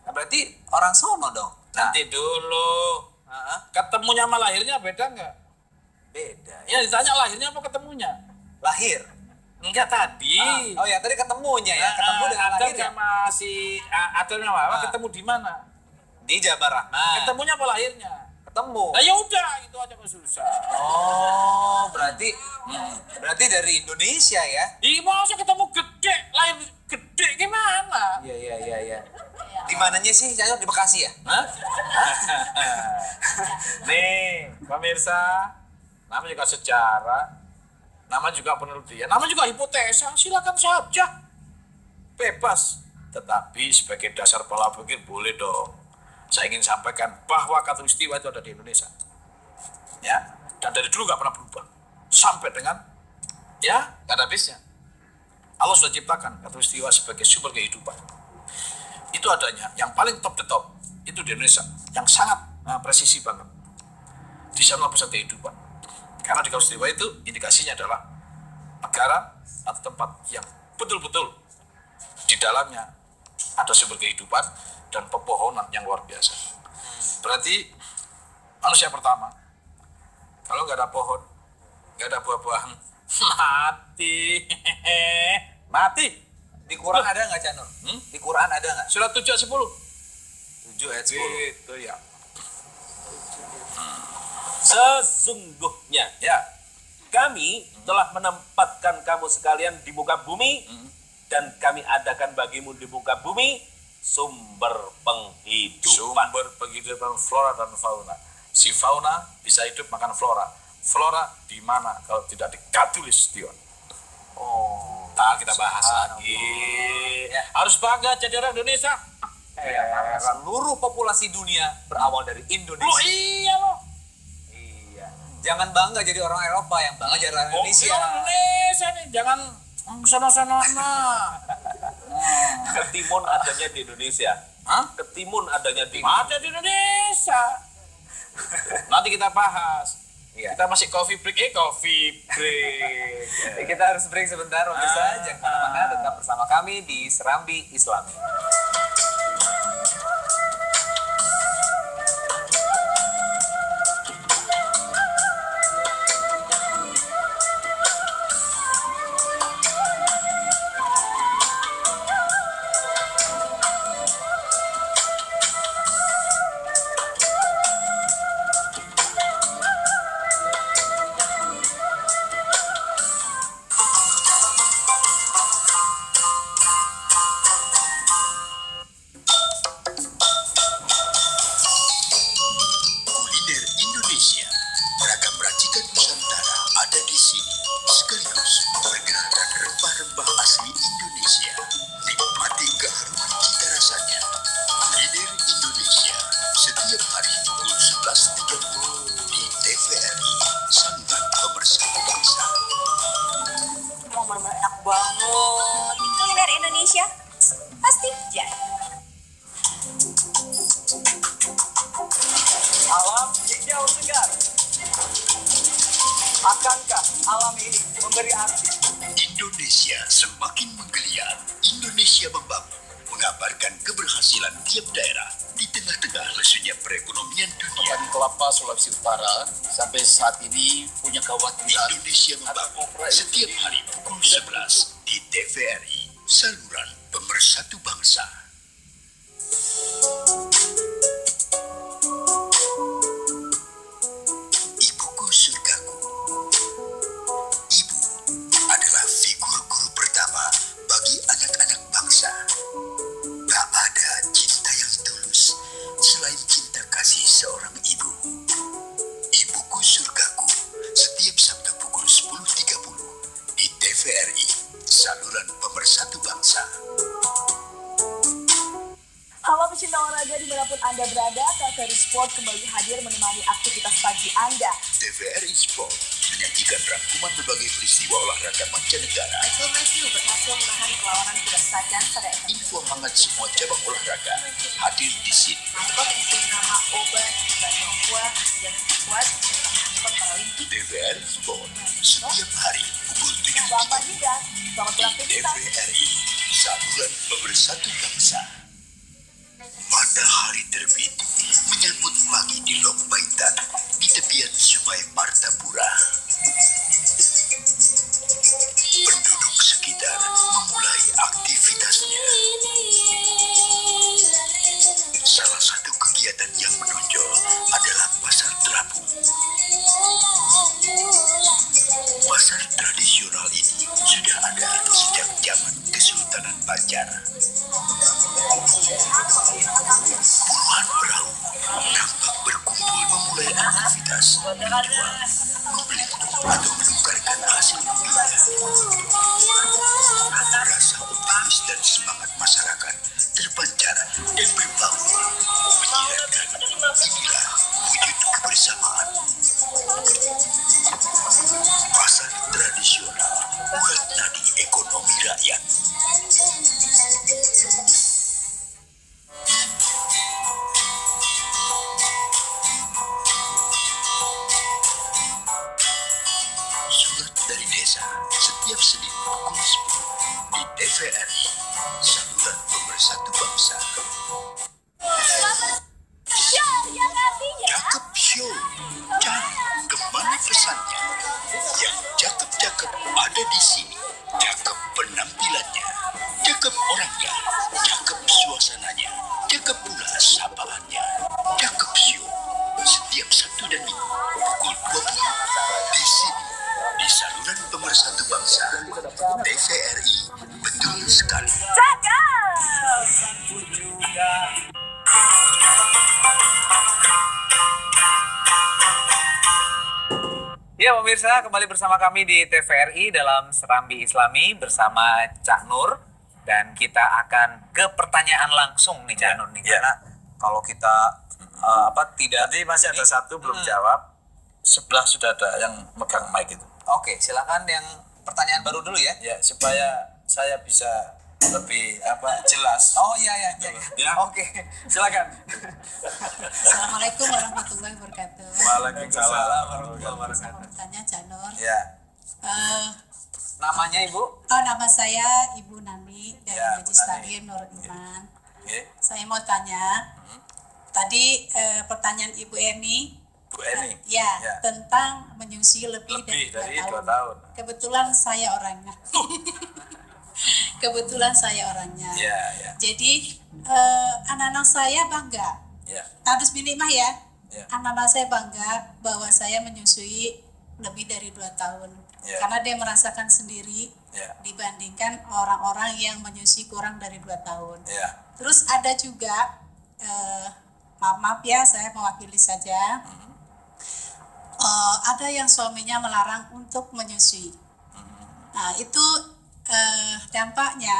Nah, berarti orang sono dong. Nah, Nanti dulu. Ketemunya sama lahirnya beda nggak? beda. Ya ditanya lahirnya apa ketemunya? Lahir. Enggak tadi. Oh ya, tadi ketemunya ya. Ketemu dengan Adam lahirnya. sama si Adam sama Hawa ketemu di mana? Di Jabarah. Nah, Ketemunya apa lahirnya? ketemu. Nah ya udah, itu aja kok susah. Oh, berarti dari Indonesia ya? Ih, masa ketemu gede, lahir gede gimana? Iya. Di mananya sih, Cayo? Di Bekasi ya? Hah? Nih, pemirsa, nama juga sejarah, nama juga penelitian, nama juga hipotesa, silakan saja. Bebas. Tetapi sebagai dasar pola pikir boleh dong. Saya ingin sampaikan bahwa Khatulistiwa itu ada di Indonesia. Ya, dan dari dulu nggak pernah berubah. Sampai dengan, ya, nggak ada habisnya. Allah sudah ciptakan Khatulistiwa sebagai sumber kehidupan. Itu adanya, yang paling top the top, itu di Indonesia, yang sangat presisi banget. Di sana pusat kehidupan. Karena di Khatulistiwa itu indikasinya adalah negara atau tempat yang betul-betul di dalamnya ada sumber kehidupan dan pepohonan yang luar biasa. Berarti manusia pertama, kalau nggak ada pohon, nggak ada buah-buahan, mati. Di Quran ada nggak, Canur? Di Quran ada nggak? Surat 7 ayat 10. 7 ayat 10. Itu ya. Sesungguhnya Ya. kami telah menempatkan kamu sekalian di muka bumi dan kami adakan bagimu di muka bumi sumber penghidupan. Sumber penghidupan flora dan fauna. Si fauna bisa hidup makan flora. Flora di mana kalau tidak di Khatulistiwa? Oh, Kita bahas lagi. Ya. Harus bangga jadi orang Indonesia. karena seluruh populasi dunia berawal dari Indonesia. Oh iya loh. Iya. Jangan bangga jadi orang Eropa, yang bangga jadi orang Indonesia. Orang Indonesia nih, jangan sana-sana. Ketimun adanya di Indonesia. Hah? Ketimun adanya di Ada di Indonesia. Nanti kita bahas. Iya. Kita masih coffee break. Kita harus break sebentar, pemirsa. Jangan kemana-mana, tetap bersama kami di Serambi Islami. sekaligus memperkenalkan rempah-rempah asli Indonesia. Nikmati keharuman cita rasanya. Lider Indonesia setiap hari pukul 11.30 di TVRI, saluran pemersatu bangsa. Emang benar-benar enak banget. Kuliner Indonesia pasti jadi. Alam hijau segar. Akankah alam ini memberi arti? Indonesia semakin menggeliat. Indonesia membangun, mengabarkan keberhasilan tiap daerah di tengah-tengah lesunya perekonomian dunia. Petani kelapa Sulawesi Utara sampai saat ini punya kekhawatiran. Indonesia membangun setiap hari pukul 11 di TVRI, saluran pemersatu bangsa. Ibuku surgaku. Ibu adalah figur guru pertama bagi anak-anak bangsa. Tak ada cinta yang tulus selain cinta kasih seorang ibu. Ibuku surgaku, setiap Sabtu pukul 10.30 di TVRI, saluran pemersatu bangsa. Halo pecinta olahraga dimanapun Anda berada, TVRI Sport kembali hadir menemani aktivitas pagi Anda. TVRI Sport menyajikan rangkuman berbagai peristiwa olahraga mancanegara. Michael Matthew berhasil menahan perlawanan kuda sajan pada Info hangat semua cabang olahraga hadir di sini. angkot yang punya nama Obat Tiongkok dan kuat serta angkot Paralimpik. TVRI Sport setiap hari pukul 7 Selamat pagi dan selamat di beraktivitas. TVRI, saluran pemersatu bangsa. Matahari terbit menyambut pagi di Lok Baitan di tepian Sungai Martapura. Penduduk sekitar memulai aktivitasnya. Salah satu kegiatan yang menonjol adalah pasar terapung. Pasar tradisional ini sudah ada sejak zaman Kesultanan Banjar. Puluhan perahu nampak berkumpul memulai aktivitas menjual, membeli atau menukarkan hasil bumi. Rasa optimis dan semangat masyarakat terpancar dan berbaur, menyiratkan inilah wujud kebersamaan. Pasar tradisional urat nadi ekonomi rakyat. Surat dari desa setiap Senin pukul 10 di TVRI, saluran pemersatu bangsa. Cakep Show, cari kemana pesannya. Yang cakep-cakep ada di sini. Cakep penampilannya, cakep orangnya, cakep suasananya, cakep pula sapaannya. Cakep Show, setiap Sabtu dan Minggu pukul 20 di sini, di saluran pemersatu bangsa. TVRI, betul sekali. Ya pemirsa, kembali bersama kami di TVRI dalam Serambi Islami bersama Cak Nur. Dan kita akan ke pertanyaan langsung nih Cak Nur nih. Karena kalau kita tidak... Tadi masih ada satu belum jawab. Sebelah sudah ada yang megang mic itu. Oke, silakan yang pertanyaan baru dulu ya. Ya, supaya saya bisa lebih jelas. Oh iya. Ya. Oke, silakan. Assalamualaikum warahmatullahi wabarakatuh. Waalaikumsalam warahmatullahi wabarakatuh. Bertanya Janur. Ya. Namanya Ibu? Oh, nama saya Ibu Nani dari Ya, Majelis Bu Nani. Taklim Nurul Iman. Oke. Saya mau tanya. Tadi pertanyaan Ibu Eni. Bu Eni. Ya, Ya. tentang menyusui lebih Lebih dari dari 2 2 tahun. Kebetulan saya orangnya. Kebetulan saya orangnya. Ya. Jadi anak-anak saya bangga. Ya. Harus milik mah ya. Ya. Anak-anak saya bangga bahwa saya menyusui lebih dari 2 tahun. Ya. Karena dia merasakan sendiri Ya. dibandingkan orang-orang yang menyusui kurang dari 2 tahun. Ya. Terus ada juga maaf ya, saya mewakili saja. Ada yang suaminya melarang untuk menyusui. Nah, itu dampaknya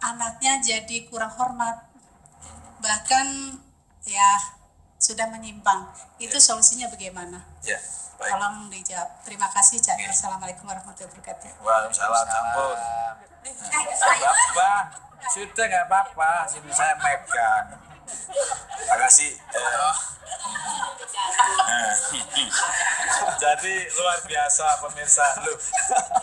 anaknya jadi kurang hormat. Bahkan ya sudah menyimpang. Itu solusinya bagaimana? Ya, baik. Tolong dijawab. Terima kasih, Cak. Assalamualaikum warahmatullahi wabarakatuh. Waalaikumsalam, ampun. Bapak, sudah nggak apa-apa, sini saya megang. Terima kasih. Jadi luar biasa pemirsa. Loh,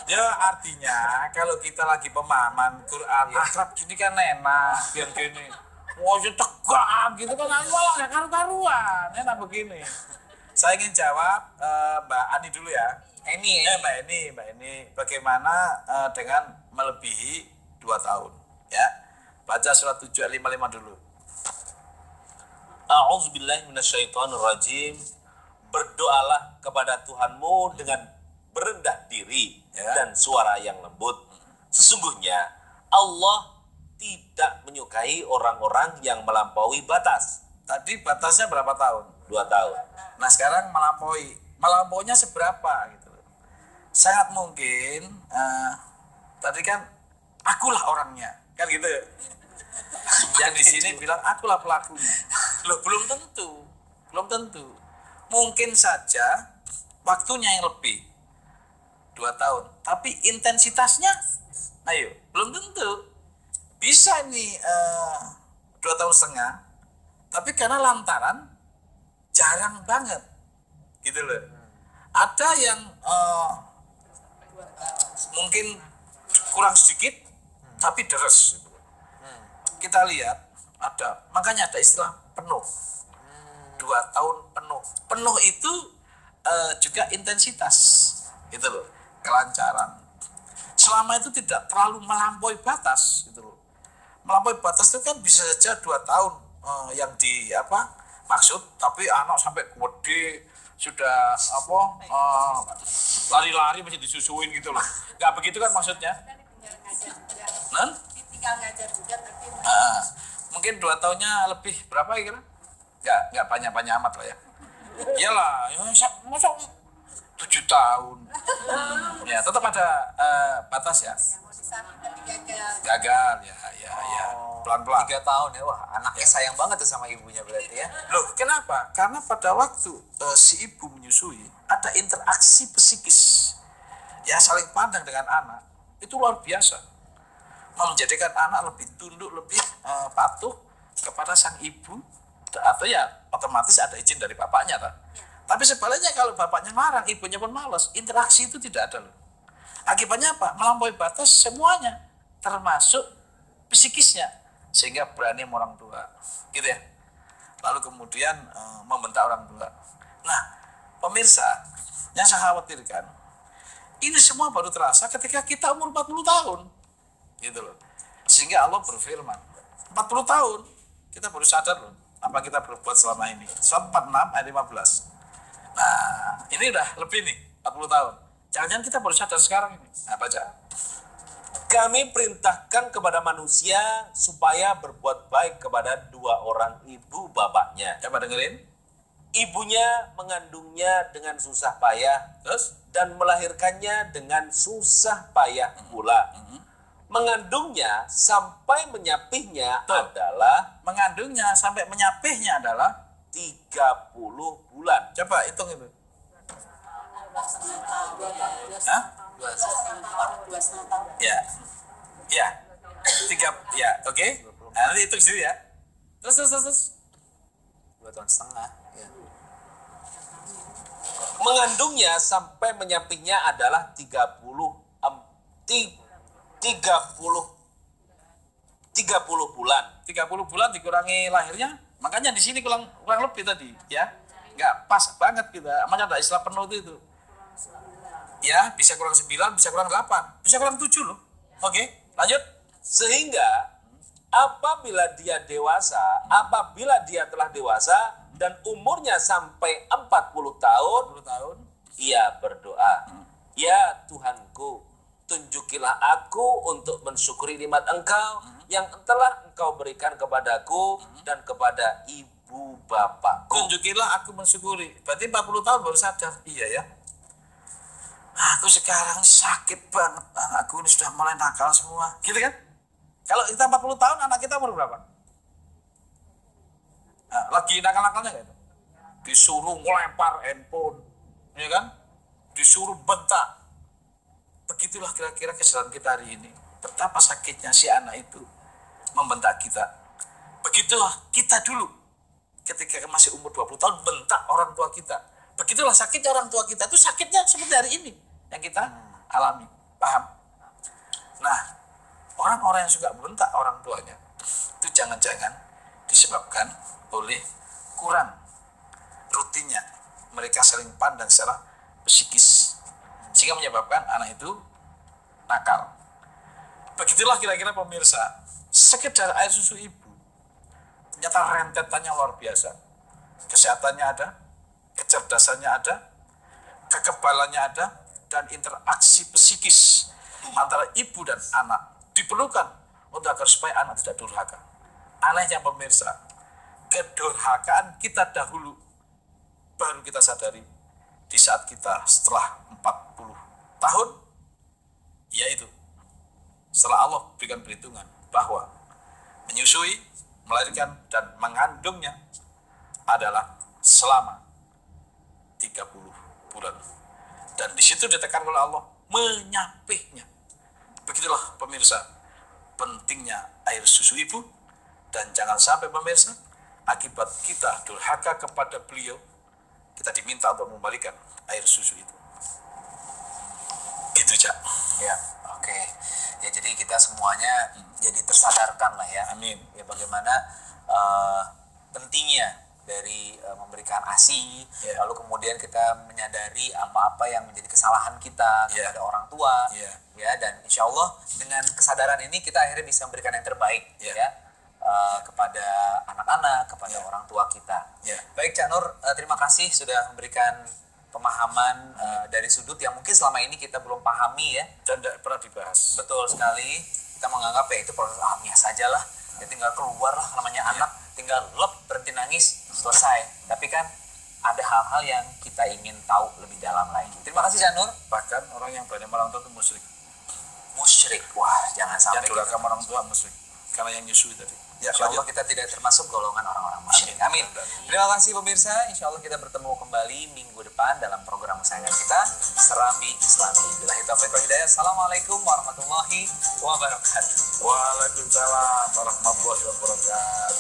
ya artinya kalau kita lagi pemahaman Quran, akrab gini kan enak, biar gini. Wah, tegang gitu kan, malah nggak karu-karuan, enak begini. Saya ingin jawab Mbak Ani dulu ya. Mbak Eni, bagaimana dengan melebihi 2 tahun? Ya, baca surat 7 ayat 55 dulu. A'udzubillahi minasyaitonirrajim. Berdoalah kepada Tuhanmu dengan berendah diri dan suara yang lembut. Sesungguhnya Allah tidak menyukai orang-orang yang melampaui batas. Tadi batasnya berapa tahun? 2 tahun. Nah sekarang melampauinya seberapa gitu. Sangat mungkin tadi kan akulah orangnya kan gitu. Yang di sini bilang akulah pelakunya. Loh belum tentu. Mungkin saja waktunya yang lebih 2 tahun, tapi intensitasnya ayo belum tentu. Bisa nih 2 tahun setengah, tapi karena lantaran jarang banget gitu loh. Ada yang mungkin kurang sedikit tapi deres gitu. Kita lihat makanya ada istilah penuh. 2 tahun penuh itu juga intensitas gitu loh, kelancaran selama itu tidak terlalu melampaui batas gitu loh. Melampaui batas itu kan bisa saja 2 tahun yang maksud, tapi anak sampai gede sudah lari-lari masih disusuin gitu loh. Nggak begitu kan maksudnya? Tinggal ngajar juga berarti. Mungkin 2 tahunnya lebih berapa kira? Nggak banyak-banyak amat lah ya. Iyalah, masa 7 tahun. Ya tetap ada batas ya. Gagal ya. Pelan-pelan. 3 tahun ya, wah anaknya sayang banget tuh sama ibunya berarti ya. Loh, kenapa? Karena pada waktu si ibu menyusui, ada interaksi psikis. Ya, saling pandang dengan anak. Itu luar biasa. Menjadikan anak lebih tunduk, lebih patuh kepada sang ibu. Atau ya otomatis ada izin dari bapaknya. Tapi sebaliknya kalau bapaknya marah, ibunya pun malas, interaksi itu tidak ada loh. Akibatnya apa? Melampaui batas semuanya, termasuk psikisnya. Sehingga berani sama orang tua, gitu ya. Lalu kemudian membentak orang tua. Nah, pemirsa, yang saya khawatirkan, ini semua baru terasa ketika kita umur 40 tahun. Gitu loh. Sehingga Allah berfirman, 40 tahun, kita baru sadar loh, apa kita berbuat selama ini. Surat 46 ayat 15. Nah, ini udah lebih nih, 40 tahun. Jangan-jangan kita baru sadar sekarang ini. Nah, baca. Kami perintahkan kepada manusia supaya berbuat baik kepada 2 orang ibu bapaknya. Coba dengerin. Ibunya mengandungnya dengan susah payah, dan melahirkannya dengan susah payah pula. Mengandungnya sampai menyapihnya adalah 30 bulan. Coba hitung itu. Hah? 2,5 tahun. Ya. 3 ya, oke. Nah, nanti hitung sendiri ya. Terus. 2 tahun setengah. Ya. Mengandungnya sampai menyapihnya adalah 30 bulan. 30 bulan dikurangi lahirnya, makanya di sini kurang lebih tadi, ya. Nggak pas banget kita. Makanya ada istilah penuh itu. Ya, bisa kurang 9, bisa kurang 8, bisa kurang 7 loh. Oke, lanjut. Sehingga apabila dia telah dewasa dan umurnya sampai 40 tahun, ia berdoa, "Ya Tuhanku, tunjukilah aku untuk mensyukuri nikmat Engkau yang telah Engkau berikan kepadaku dan kepada ibu bapakku." Tunjukilah aku mensyukuri. Berarti 40 tahun baru sadar. Iya ya. aku sekarang sakit banget, anakku ini sudah mulai nakal semua, gitu kan? Kalau kita 40 tahun, anak kita umur berapa? Nah, lagi nakal-nakalnya nggak itu? Disuruh ngelempar handphone, ya kan? Disuruh bentak. Begitulah kira-kira kesalahan kita hari ini. Betapa sakitnya si anak itu membentak kita. Begitulah kita dulu ketika masih umur 20 tahun bentak orang tua kita. Begitulah sakitnya orang tua kita. Itu sakitnya seperti hari ini yang kita alami. Paham? Nah, orang-orang yang suka membentak orang tuanya itu jangan-jangan disebabkan oleh kurang rutinnya mereka saling pandang secara psikis, sehingga menyebabkan anak itu nakal. Begitulah kira-kira pemirsa, sekedar air susu ibu ternyata rentetannya luar biasa. Kesehatannya ada, kecerdasannya ada, kekebalannya ada, dan interaksi psikis antara ibu dan anak diperlukan untuk agar supaya anak tidak durhaka. Anehnya pemirsa, kedurhakaan kita dahulu baru kita sadari di saat kita setelah 40 tahun, yaitu setelah Allah berikan perhitungan bahwa menyusui, melahirkan, dan mengandungnya adalah selama 30 bulan. Dan di situ ditekan oleh Allah menyapihnya. Begitulah pemirsa pentingnya air susu ibu, dan jangan sampai pemirsa akibat kita durhaka kepada beliau, kita diminta untuk membalikan air susu itu. Itu, Cak. Ya, oke. Ya, jadi kita semuanya jadi tersadarkan lah ya. Amin. Ya, bagaimana pentingnya dari memberikan ASI, lalu kemudian kita menyadari apa-apa yang menjadi kesalahan kita kepada orang tua, ya, dan insya Allah dengan kesadaran ini kita akhirnya bisa memberikan yang terbaik, ya. Kepada anak-anak, kepada orang tua kita. Baik, Cak Nur, terima kasih sudah memberikan pemahaman dari sudut yang mungkin selama ini kita belum pahami ya. Dan tidak pernah dibahas. Betul sekali. Kita menganggap ya itu proses alamiah sajalah. Ya tinggal keluar lah namanya anak, tinggal berhenti nangis, selesai. Tapi kan ada hal-hal yang kita ingin tahu lebih dalam lagi. Terima kasih, Cak Nur. Bahkan orang yang berani orang tua itu musyrik. Musyrik, wah jangan sampai. Yang durhaka orang tua musyrik. Karena yang nyusui tadi. Ya, insya Allah kita tidak termasuk golongan orang-orang musyrik. Amin. Terima kasih pemirsa. Insya Allah kita bertemu kembali minggu depan dalam program kesayangan kita, Serambi Islami. Billahi taufiq wal hidayah. Assalamualaikum warahmatullahi wabarakatuh. Waalaikumsalam warahmatullahi wabarakatuh.